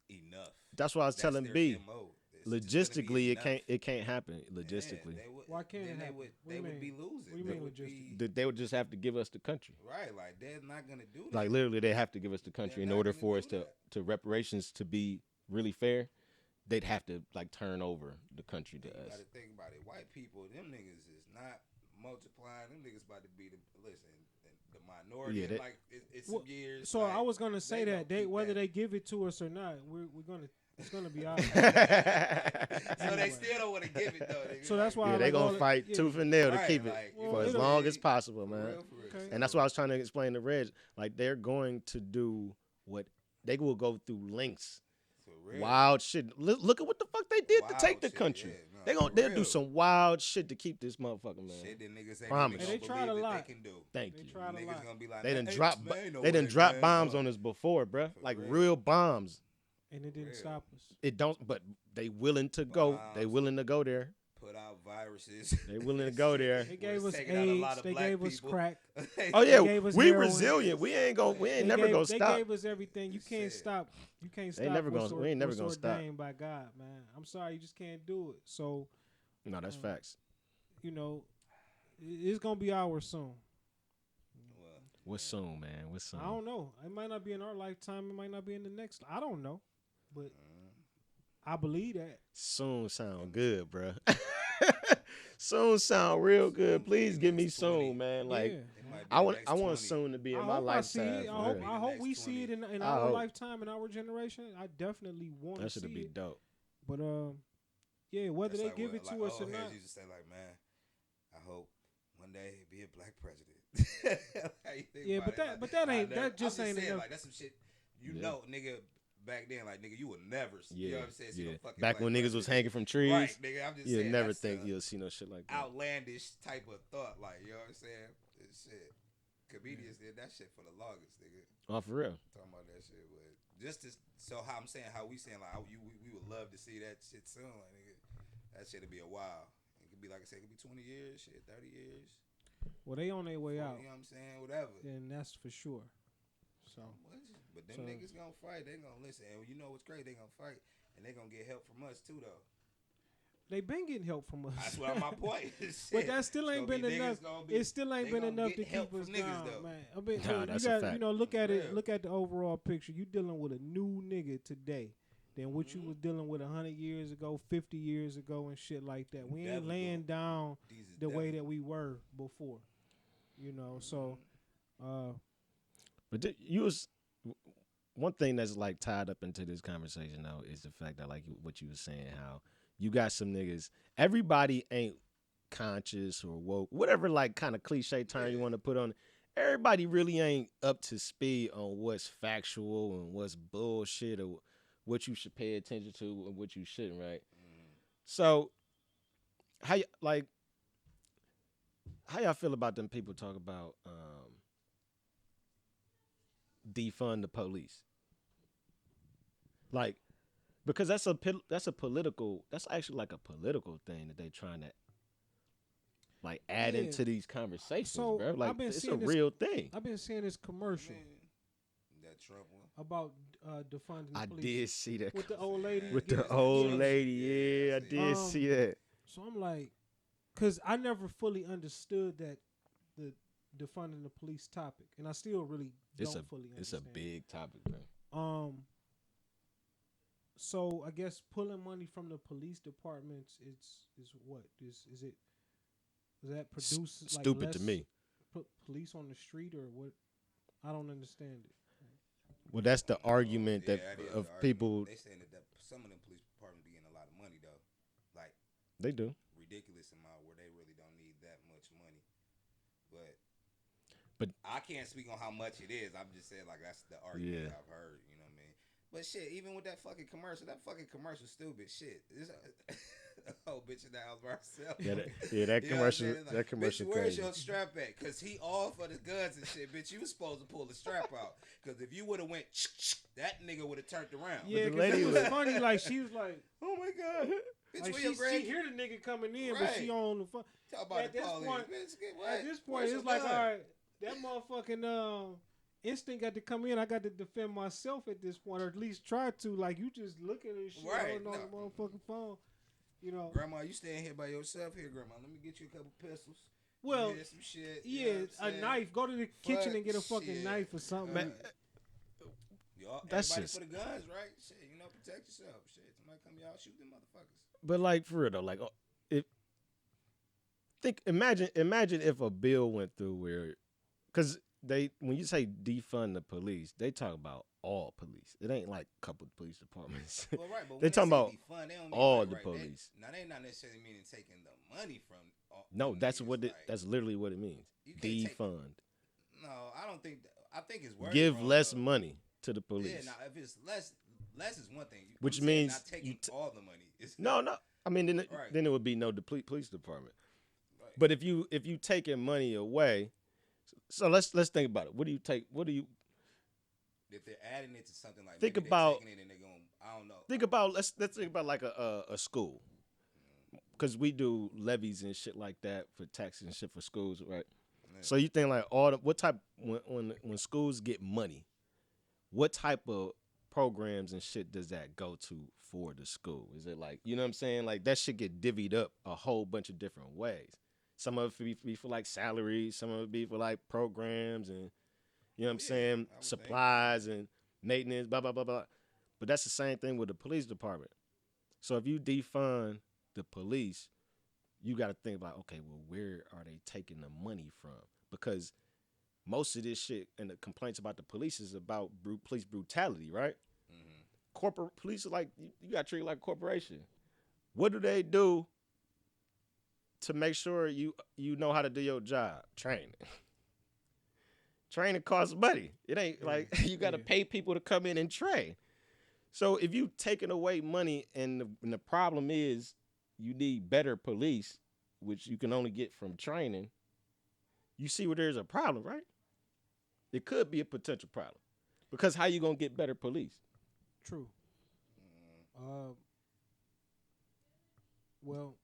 [SPEAKER 2] enough.
[SPEAKER 1] That's why I was
[SPEAKER 2] That's
[SPEAKER 1] telling
[SPEAKER 2] their
[SPEAKER 1] B.
[SPEAKER 2] MO. It's just gonna be
[SPEAKER 1] Logistically,
[SPEAKER 2] enough.
[SPEAKER 1] it can't happen.
[SPEAKER 2] Yeah,
[SPEAKER 1] Logistically,
[SPEAKER 2] they would-
[SPEAKER 3] Why can't
[SPEAKER 2] then
[SPEAKER 3] it
[SPEAKER 2] they
[SPEAKER 3] happen?
[SPEAKER 2] would
[SPEAKER 3] What do
[SPEAKER 2] they
[SPEAKER 3] you
[SPEAKER 2] would be
[SPEAKER 3] mean?
[SPEAKER 2] losing.
[SPEAKER 3] What do you
[SPEAKER 2] They
[SPEAKER 3] mean
[SPEAKER 2] would
[SPEAKER 3] logistically?
[SPEAKER 2] be-
[SPEAKER 1] they would just have to give us the country.
[SPEAKER 2] Right, like they're not gonna do that.
[SPEAKER 1] Like literally, they have to give us the country
[SPEAKER 2] They're
[SPEAKER 1] in
[SPEAKER 2] not
[SPEAKER 1] order
[SPEAKER 2] gonna
[SPEAKER 1] for
[SPEAKER 2] do
[SPEAKER 1] us
[SPEAKER 2] that.
[SPEAKER 1] to reparations to be really fair. They'd have to like turn over the country to
[SPEAKER 2] You
[SPEAKER 1] us.
[SPEAKER 2] gotta think about it. White people, them niggas is not multiplying. Them niggas about to be the minority.
[SPEAKER 1] Yeah,
[SPEAKER 2] in
[SPEAKER 1] that-
[SPEAKER 2] like it's
[SPEAKER 3] Well,
[SPEAKER 2] some years.
[SPEAKER 3] So
[SPEAKER 2] like,
[SPEAKER 3] I was gonna say
[SPEAKER 2] they
[SPEAKER 3] that
[SPEAKER 2] gonna keep
[SPEAKER 3] whether
[SPEAKER 2] that.
[SPEAKER 3] they give it to us or not, it's gonna be out.
[SPEAKER 2] So they
[SPEAKER 3] Anyway.
[SPEAKER 2] still don't want to give it though. Nigga.
[SPEAKER 3] So that's why
[SPEAKER 1] Yeah,
[SPEAKER 3] I
[SPEAKER 1] they
[SPEAKER 3] like all
[SPEAKER 1] gonna
[SPEAKER 3] the-
[SPEAKER 1] fight
[SPEAKER 3] yeah.
[SPEAKER 1] tooth and nail to
[SPEAKER 2] Right,
[SPEAKER 1] keep it
[SPEAKER 2] like,
[SPEAKER 3] Well,
[SPEAKER 1] for as
[SPEAKER 3] it'll-
[SPEAKER 1] long as possible,
[SPEAKER 2] For
[SPEAKER 1] man.
[SPEAKER 2] real, for real.
[SPEAKER 3] Okay.
[SPEAKER 1] And that's why I was trying to explain to Reg. Like they're going to do what they will go through lengths,
[SPEAKER 2] For real.
[SPEAKER 1] wild shit. Look at what the fuck they did to
[SPEAKER 2] Wild
[SPEAKER 1] take the
[SPEAKER 2] shit,
[SPEAKER 1] country.
[SPEAKER 2] yeah, no, for
[SPEAKER 1] They'll do
[SPEAKER 2] real.
[SPEAKER 1] some wild shit to keep this motherfucker, man.
[SPEAKER 2] Shit that niggas ain't
[SPEAKER 1] Promise.
[SPEAKER 2] even
[SPEAKER 3] And
[SPEAKER 2] gonna
[SPEAKER 3] they tried a
[SPEAKER 2] believe that
[SPEAKER 3] lot.
[SPEAKER 2] they can do.
[SPEAKER 1] Thank
[SPEAKER 3] They
[SPEAKER 1] you.
[SPEAKER 3] tried a
[SPEAKER 2] Niggas
[SPEAKER 3] lot.
[SPEAKER 2] gonna be like,
[SPEAKER 1] They done
[SPEAKER 2] "Man,
[SPEAKER 1] dropped.
[SPEAKER 2] man, ain't no
[SPEAKER 1] They done
[SPEAKER 2] way,
[SPEAKER 1] dropped
[SPEAKER 2] man."
[SPEAKER 1] bombs
[SPEAKER 2] No.
[SPEAKER 1] on us before, bruh.
[SPEAKER 2] For
[SPEAKER 1] Like
[SPEAKER 2] real.
[SPEAKER 1] real bombs.
[SPEAKER 3] And it didn't
[SPEAKER 2] Real.
[SPEAKER 3] stop us.
[SPEAKER 1] It don't. But they willing to go. They
[SPEAKER 2] Bombs.
[SPEAKER 1] willing to go there.
[SPEAKER 2] Put out viruses.
[SPEAKER 1] They willing to go there.
[SPEAKER 3] They gave
[SPEAKER 2] Was
[SPEAKER 3] us
[SPEAKER 2] taking out a lot
[SPEAKER 3] AIDS.
[SPEAKER 2] of
[SPEAKER 3] They
[SPEAKER 2] black
[SPEAKER 3] gave us
[SPEAKER 2] people.
[SPEAKER 3] crack.
[SPEAKER 1] Oh yeah,
[SPEAKER 3] gave us
[SPEAKER 1] we
[SPEAKER 3] heroin.
[SPEAKER 1] resilient. We ain't
[SPEAKER 3] They
[SPEAKER 1] never
[SPEAKER 3] gave,
[SPEAKER 1] gonna
[SPEAKER 3] they
[SPEAKER 1] stop.
[SPEAKER 3] gave us everything. You can't
[SPEAKER 2] Shit.
[SPEAKER 3] stop. You can't
[SPEAKER 1] They
[SPEAKER 3] stop.
[SPEAKER 1] never
[SPEAKER 3] what's
[SPEAKER 1] gonna- we ain't never
[SPEAKER 3] what's
[SPEAKER 1] gonna stop.
[SPEAKER 3] ordained by God, man. I'm sorry, you just can't do it. So
[SPEAKER 1] No, that's facts.
[SPEAKER 3] It's gonna be ours soon.
[SPEAKER 2] Well,
[SPEAKER 1] What's soon, man? What's soon?
[SPEAKER 3] I don't know. It might not be in our lifetime. It might not be in the next. I don't know, but I believe that.
[SPEAKER 1] Soon sound good, bruh. Soon sound real good.
[SPEAKER 2] Soon
[SPEAKER 1] Please
[SPEAKER 2] be
[SPEAKER 1] give me
[SPEAKER 2] next 20.
[SPEAKER 1] soon, man. Like
[SPEAKER 3] yeah.
[SPEAKER 2] it might be
[SPEAKER 1] I
[SPEAKER 2] the
[SPEAKER 1] want
[SPEAKER 2] next
[SPEAKER 1] I want
[SPEAKER 2] 20.
[SPEAKER 1] soon to be in
[SPEAKER 3] I
[SPEAKER 1] my
[SPEAKER 3] hope I see
[SPEAKER 1] lifetime.
[SPEAKER 3] it.
[SPEAKER 1] for
[SPEAKER 3] I hope,
[SPEAKER 1] real.
[SPEAKER 3] I hope
[SPEAKER 2] Next
[SPEAKER 3] we see it
[SPEAKER 2] 20.
[SPEAKER 3] in
[SPEAKER 1] I
[SPEAKER 3] our
[SPEAKER 1] hope.
[SPEAKER 3] lifetime, in our generation. I definitely want to
[SPEAKER 1] That
[SPEAKER 3] see
[SPEAKER 1] should be
[SPEAKER 3] it.
[SPEAKER 1] dope.
[SPEAKER 3] But yeah, whether
[SPEAKER 2] That's
[SPEAKER 3] they
[SPEAKER 2] like
[SPEAKER 3] give
[SPEAKER 2] what,
[SPEAKER 3] it to
[SPEAKER 2] like
[SPEAKER 3] us or
[SPEAKER 2] old
[SPEAKER 3] not.
[SPEAKER 2] heads used to say, like, man, I hope one day be a black president. How you think
[SPEAKER 3] Yeah,
[SPEAKER 2] about
[SPEAKER 3] but
[SPEAKER 2] it?
[SPEAKER 3] that-
[SPEAKER 2] Like,
[SPEAKER 3] but that
[SPEAKER 2] I
[SPEAKER 3] ain't-
[SPEAKER 2] never-
[SPEAKER 3] that just
[SPEAKER 2] I'm
[SPEAKER 3] ain't
[SPEAKER 2] saying,
[SPEAKER 3] enough.
[SPEAKER 2] Like, that's some shit you
[SPEAKER 1] Yeah.
[SPEAKER 2] know, nigga. Back then, like, nigga, you would never. See, you know what I'm saying? See no
[SPEAKER 1] yeah.
[SPEAKER 2] fucking
[SPEAKER 1] Back
[SPEAKER 2] black
[SPEAKER 1] when niggas was
[SPEAKER 2] president.
[SPEAKER 1] hanging from trees,
[SPEAKER 2] Right, nigga. I'm just
[SPEAKER 1] you'll
[SPEAKER 2] saying.
[SPEAKER 1] never
[SPEAKER 2] that's
[SPEAKER 1] think
[SPEAKER 2] a
[SPEAKER 1] you'll see no shit like that.
[SPEAKER 2] outlandish type of thought. Like, you know what I'm saying? This shit. Comedians did that shit for the longest, nigga.
[SPEAKER 1] Oh, for real.
[SPEAKER 2] Talking about that shit, but just to, so how I'm saying, how we saying, like, we would love to see that shit soon, like, nigga, that shit'll be a while. It could be, like I said, it could be 20 years, shit, 30 years.
[SPEAKER 3] Well, they on their way
[SPEAKER 2] 40,
[SPEAKER 3] out,
[SPEAKER 2] you know what I'm saying? Whatever.
[SPEAKER 3] and that's for sure. So
[SPEAKER 2] But them
[SPEAKER 3] So-
[SPEAKER 2] niggas gonna fight. They gonna listen. And you know what's great? They gonna fight, and they gonna get help from us too, though.
[SPEAKER 3] they been getting help from us.
[SPEAKER 2] That's what my point.
[SPEAKER 3] But that still ain't been enough. It still ain't
[SPEAKER 2] they
[SPEAKER 3] been
[SPEAKER 2] gonna
[SPEAKER 3] enough
[SPEAKER 2] get
[SPEAKER 3] to
[SPEAKER 2] help
[SPEAKER 3] keep us
[SPEAKER 2] from niggas,
[SPEAKER 3] down,
[SPEAKER 2] though.
[SPEAKER 3] man. I mean,
[SPEAKER 1] Nah,
[SPEAKER 3] you
[SPEAKER 1] that's a
[SPEAKER 3] got
[SPEAKER 1] fact.
[SPEAKER 3] look at it.
[SPEAKER 2] Real.
[SPEAKER 3] Look at the overall picture. You dealing with a new nigga today than what you
[SPEAKER 2] Mhm.
[SPEAKER 3] was dealing with 100 years ago, 50 years ago, and shit like that. We ain't
[SPEAKER 2] Devil
[SPEAKER 3] laying down
[SPEAKER 2] These is
[SPEAKER 3] the way
[SPEAKER 2] devil.
[SPEAKER 3] that we were before. So
[SPEAKER 1] But you was one thing that's like tied up into this conversation though is the fact that like what you was saying how you got some niggas. Everybody ain't conscious or woke, whatever like kind of cliche term you want to put on it. Everybody really ain't up to speed on what's factual and what's bullshit or what you should pay attention to and what you shouldn't, right? So like how y'all feel about them people talk about defund the police? Like because that's actually like a political thing that they trying to like add into these conversations,
[SPEAKER 3] So
[SPEAKER 1] bro. Like
[SPEAKER 3] I've been
[SPEAKER 1] it's a
[SPEAKER 3] seeing
[SPEAKER 1] real thing.
[SPEAKER 3] I've been seeing this commercial
[SPEAKER 2] That Trump one.
[SPEAKER 3] about defunding the
[SPEAKER 1] I
[SPEAKER 3] police.
[SPEAKER 1] did see that
[SPEAKER 3] With the old lady.
[SPEAKER 1] with the
[SPEAKER 3] getting-
[SPEAKER 1] old
[SPEAKER 3] yeah.
[SPEAKER 1] lady. Yeah, I did see that.
[SPEAKER 3] So I'm like, because I never fully understood that the defunding the police topic, and I still really don't fully understand.
[SPEAKER 1] It's a big topic, man.
[SPEAKER 3] So I guess pulling money from the police departments is what is it? Does that produce like
[SPEAKER 1] Stupid
[SPEAKER 3] less
[SPEAKER 1] to me.
[SPEAKER 3] Police on the street or what? I don't understand it.
[SPEAKER 1] Well, that's the argument that
[SPEAKER 2] is
[SPEAKER 1] of
[SPEAKER 2] the argument.
[SPEAKER 1] people.
[SPEAKER 2] They saying that some of them police departments be getting a lot of money though, like
[SPEAKER 1] They do.
[SPEAKER 2] ridiculous amount where they really don't need that much money.
[SPEAKER 1] But
[SPEAKER 2] I can't speak on how much it is. I'm just saying like that's the argument I've heard. You know what I mean? But shit, even with that fucking commercial stupid shit. This whole bitch in the house by herself.
[SPEAKER 1] Yeah, that commercial.
[SPEAKER 2] You know what I'm saying? Like,
[SPEAKER 1] That commercial.
[SPEAKER 2] Bitch, where's
[SPEAKER 1] crazy.
[SPEAKER 2] your strap at? Cause he all for the guns and shit. Bitch, you was supposed to pull the strap out. Cause if you would have went, that nigga would have turned around.
[SPEAKER 3] Yeah,
[SPEAKER 1] the
[SPEAKER 3] because
[SPEAKER 1] lady
[SPEAKER 3] it was
[SPEAKER 1] was-
[SPEAKER 3] funny. Like she was like,
[SPEAKER 2] Oh my god. Bitch,
[SPEAKER 3] like
[SPEAKER 2] where
[SPEAKER 3] she
[SPEAKER 2] your grand-
[SPEAKER 3] hear the nigga coming in, but
[SPEAKER 2] Right.
[SPEAKER 3] she on the phone.
[SPEAKER 2] Talk about
[SPEAKER 3] At
[SPEAKER 2] the
[SPEAKER 3] this
[SPEAKER 2] police.
[SPEAKER 3] point-
[SPEAKER 2] Bitch, get what?
[SPEAKER 3] At this point,
[SPEAKER 2] Where's
[SPEAKER 3] it's
[SPEAKER 2] your
[SPEAKER 3] like,
[SPEAKER 2] gun?
[SPEAKER 3] all right, that motherfucking instinct got to come in. I got to defend myself at this point, or at least try to. Like you just looking at shit
[SPEAKER 2] Right,
[SPEAKER 3] holding on the motherfucking phone. You know.
[SPEAKER 2] Grandma, you staying here by yourself? Here, Grandma. Let me get you a couple pistols.
[SPEAKER 3] Well,
[SPEAKER 2] Get some shit.
[SPEAKER 3] yeah,
[SPEAKER 2] You know what I'm
[SPEAKER 3] a
[SPEAKER 2] saying?
[SPEAKER 3] knife. Go to the kitchen and get a fucking
[SPEAKER 2] shit.
[SPEAKER 3] knife or something.
[SPEAKER 1] Man,
[SPEAKER 2] That's
[SPEAKER 1] That's
[SPEAKER 2] everybody
[SPEAKER 1] just-
[SPEAKER 2] for the guns, right? Shit, protect yourself. Shit, somebody come y'all shoot them motherfuckers.
[SPEAKER 1] But like for real though, like imagine if a bill went through where, because when you say defund the police, they talk about all police. It ain't like a couple police departments.
[SPEAKER 2] Well, right, but
[SPEAKER 1] They
[SPEAKER 2] when
[SPEAKER 1] talking
[SPEAKER 2] say
[SPEAKER 1] about
[SPEAKER 2] defund, they don't mean
[SPEAKER 1] all
[SPEAKER 2] like,
[SPEAKER 1] the
[SPEAKER 2] right,
[SPEAKER 1] police.
[SPEAKER 2] They not necessarily meaning taking the money from.
[SPEAKER 1] No,
[SPEAKER 2] them
[SPEAKER 1] that's
[SPEAKER 2] niggas,
[SPEAKER 1] what
[SPEAKER 2] like,
[SPEAKER 1] that's literally what it means.
[SPEAKER 2] You can't take-
[SPEAKER 1] Defund.
[SPEAKER 2] No, I don't think. I think it's worded
[SPEAKER 1] Give
[SPEAKER 2] wrong,
[SPEAKER 1] less
[SPEAKER 2] though.
[SPEAKER 1] money to the
[SPEAKER 2] Yeah,
[SPEAKER 1] police.
[SPEAKER 2] now if it's less is one thing.
[SPEAKER 1] Which
[SPEAKER 2] I'm saying
[SPEAKER 1] means
[SPEAKER 2] not taking
[SPEAKER 1] you
[SPEAKER 2] all the money. It's
[SPEAKER 1] No. I mean, then
[SPEAKER 2] Right.
[SPEAKER 1] then it would be no police department.
[SPEAKER 2] Right.
[SPEAKER 1] But if you taking money away, so let's think about it. What do you take? What do you
[SPEAKER 2] if they're adding it to something like
[SPEAKER 1] Think
[SPEAKER 2] maybe
[SPEAKER 1] about-
[SPEAKER 2] they're taking it and they're going. I don't know.
[SPEAKER 1] think about? Let's think about like a school, because we do levies and shit like that for taxes and shit for schools, right?
[SPEAKER 2] Yeah.
[SPEAKER 1] So you think like what type when schools get money, what type of programs and shit does that go to for the school? Is it like, you know what I'm saying? Like that shit get divvied up a whole bunch of different ways. Some of it be for like salaries, some of it be for like programs and, you know what I'm saying,
[SPEAKER 2] I would think.
[SPEAKER 1] supplies and maintenance, blah, blah, blah, blah. But that's the same thing with the police department. So if you defund the police, you got to think about, okay, well, where are they taking the money from? Because most of this shit and the complaints about the police is about police brutality, right?
[SPEAKER 2] Mm-hmm.
[SPEAKER 1] Corporate police are like, you got to treat it like a corporation. What do they do to make sure you know how to do your job? Training. Training costs money. It ain't like you got to pay people to come in and train. So if you taking away money and the problem is you need better police, which you can only get from training, you see where there's a problem, right? It could be a potential problem. Because how you going to get better police?
[SPEAKER 3] True. Well,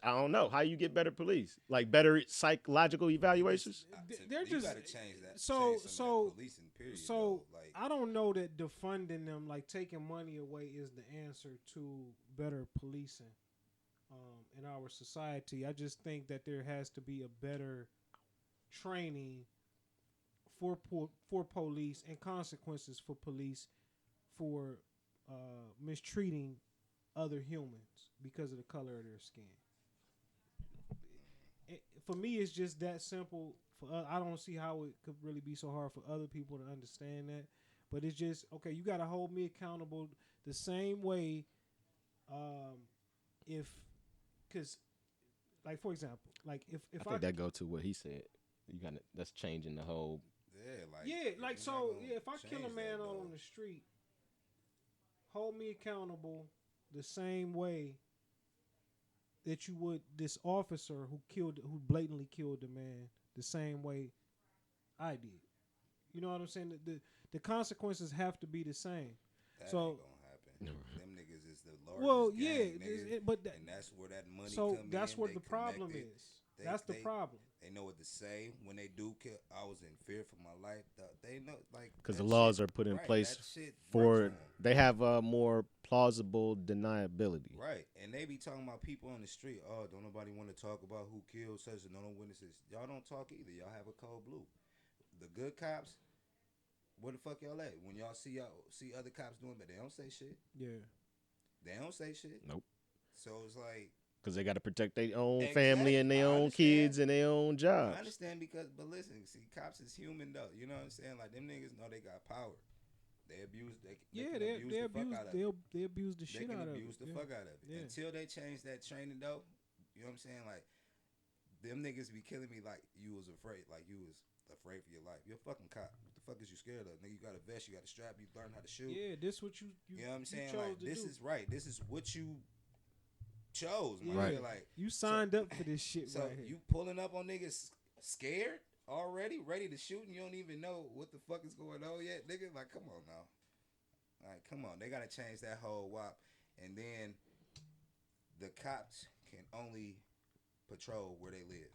[SPEAKER 1] I don't know. How you get better police? Like better psychological evaluations?
[SPEAKER 3] they're
[SPEAKER 2] you
[SPEAKER 3] just
[SPEAKER 2] gotta change that.
[SPEAKER 3] so-
[SPEAKER 2] change some of
[SPEAKER 3] so-
[SPEAKER 2] that policing period.
[SPEAKER 3] so
[SPEAKER 2] though. Like,
[SPEAKER 3] I don't know that defunding them, like taking money away, is the answer to better policing in our society. I just think that there has to be a better training for police and consequences for police for mistreating other humans because of the color of their skin. For me, it's just that simple. I don't see how it could really be so hard for other people to understand that. But it's just, okay, you got to hold me accountable the same way because like for example, like if
[SPEAKER 1] I think that go to what he said. You got that's changing the whole.
[SPEAKER 3] Like so if I kill a man on the street, hold me accountable the same way that you would this officer who blatantly killed the man the same way I did. You know what I'm saying? The consequences have to be the same.
[SPEAKER 2] That
[SPEAKER 3] so
[SPEAKER 2] ain't gonna happen. Them niggas is the largest gang, niggas,
[SPEAKER 3] but
[SPEAKER 2] and that's where that money
[SPEAKER 3] so
[SPEAKER 2] come
[SPEAKER 3] that's
[SPEAKER 2] in.
[SPEAKER 3] what
[SPEAKER 2] They
[SPEAKER 3] the problem
[SPEAKER 2] connected.
[SPEAKER 3] is. That's the problem.
[SPEAKER 2] They know what to say when they do kill. I was in fear for my life. They know, like,
[SPEAKER 1] because the laws are put in place for they have a more plausible deniability.
[SPEAKER 2] Right, and they be talking about people on the street. Oh, don't nobody want to talk about who killed such and no witnesses. Y'all don't talk either. Y'all have a code blue. The good cops, where the fuck y'all at? When y'all see other cops doing that, they don't say shit.
[SPEAKER 3] Yeah,
[SPEAKER 2] they don't say shit.
[SPEAKER 1] Nope.
[SPEAKER 2] So it's like.
[SPEAKER 1] Because they got to protect their own family and their own kids and their own jobs.
[SPEAKER 2] I understand but listen, see, cops is human though. You know what I'm saying? Like them niggas know they got power. They abuse. They
[SPEAKER 3] abuse the shit out of it.
[SPEAKER 2] They can abuse the fuck out of it until they change that training though. You know what I'm saying? Like them niggas be killing me like you was afraid for your life. You're a fucking cop. What the fuck is you scared of? Nigga, you got a vest, you got a strap, you learn how to shoot.
[SPEAKER 3] Yeah, this what you
[SPEAKER 2] know what I'm saying? Like this is right. This is what you chose, man.
[SPEAKER 1] Right.
[SPEAKER 2] Like
[SPEAKER 3] you signed up for this shit.
[SPEAKER 2] So
[SPEAKER 3] right here.
[SPEAKER 2] You pulling up on niggas scared already, ready to shoot, and you don't even know what the fuck is going on yet, nigga. Like, come on now. Like, come on. They gotta change that whole WAP, and then the cops can only patrol where they live.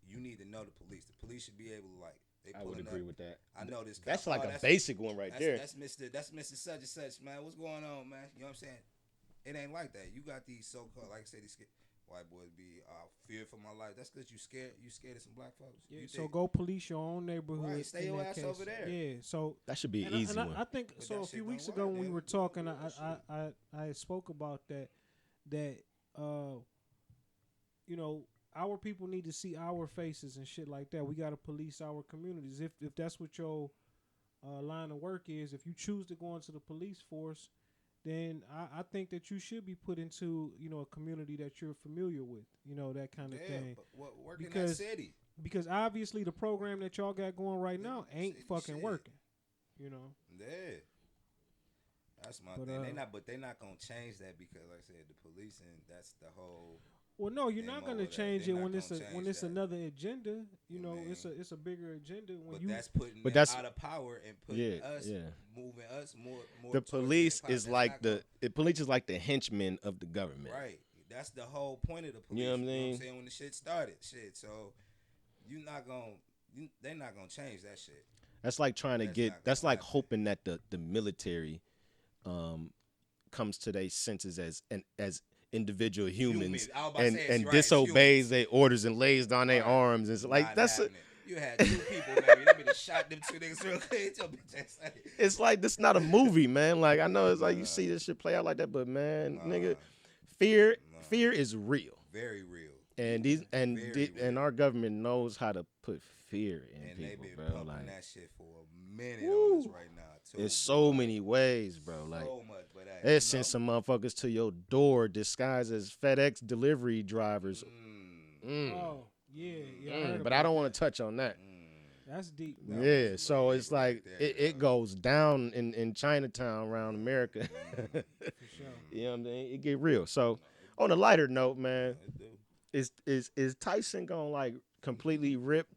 [SPEAKER 2] You need to know the police. The police should be able to
[SPEAKER 1] I would agree with that.
[SPEAKER 2] I know this.
[SPEAKER 1] That's like a basic one right there.
[SPEAKER 2] That's Mr. Such and Such, man. What's going on, man? You know what I'm saying? It ain't like that. You got these so-called, like I said, these white boys be fear for my life. That's because you scared of some black folks.
[SPEAKER 3] Yeah, so go police your own neighborhood.
[SPEAKER 2] Right, stay your ass over there.
[SPEAKER 3] Yeah, so
[SPEAKER 1] that should be an easy one.
[SPEAKER 3] I think but so. A few weeks ago when we were talking, I spoke about that you know, our people need to see our faces and shit like that. We got to police our communities. If that's what your line of work is, if you choose to go into the police force, then I think that you should be put into, you know, a community that you're familiar with, you know, that kind of thing.
[SPEAKER 2] But work in that city.
[SPEAKER 3] Because obviously the program that y'all got going right now ain't fucking working, you know.
[SPEAKER 2] Yeah. That's my thing. They not gonna change that because, like I said, the police and that's the whole.
[SPEAKER 3] Well, no, you're not gonna change it when it's another agenda. You know, it's a bigger agenda when
[SPEAKER 2] that's putting them out of power and putting us moving us more.
[SPEAKER 1] The police is like the police is like the henchmen of the government.
[SPEAKER 2] Right. That's the whole point of the police.
[SPEAKER 1] You know what I'm
[SPEAKER 2] saying? When the shit started, so they're not gonna change that shit.
[SPEAKER 1] That's like trying to get. That's like hoping that the military comes to their senses as individual humans and disobeys their orders and lays down their arms and like that's it.
[SPEAKER 2] You had two people, maybe they been shot them two niggas real quick.
[SPEAKER 1] It's like this not a movie, man. Like I know it's like you see this shit play out like that, but man, nigga, fear is real,
[SPEAKER 2] very real.
[SPEAKER 1] And our government knows how to put fear in
[SPEAKER 2] and
[SPEAKER 1] people,
[SPEAKER 2] they been
[SPEAKER 1] bro.
[SPEAKER 2] Like that shit for a minute on this right now. Too,
[SPEAKER 1] in so many ways, bro. Like
[SPEAKER 2] so much, but
[SPEAKER 1] they send some motherfuckers to your door disguised as FedEx delivery drivers.
[SPEAKER 3] Oh yeah.
[SPEAKER 1] But I don't want to touch on that.
[SPEAKER 3] That's deep.
[SPEAKER 1] Yeah, so it's like it goes down in Chinatown around America.
[SPEAKER 3] For sure.
[SPEAKER 1] You know what I mean? It get real. So on a lighter note, man, is Tyson gonna like completely rip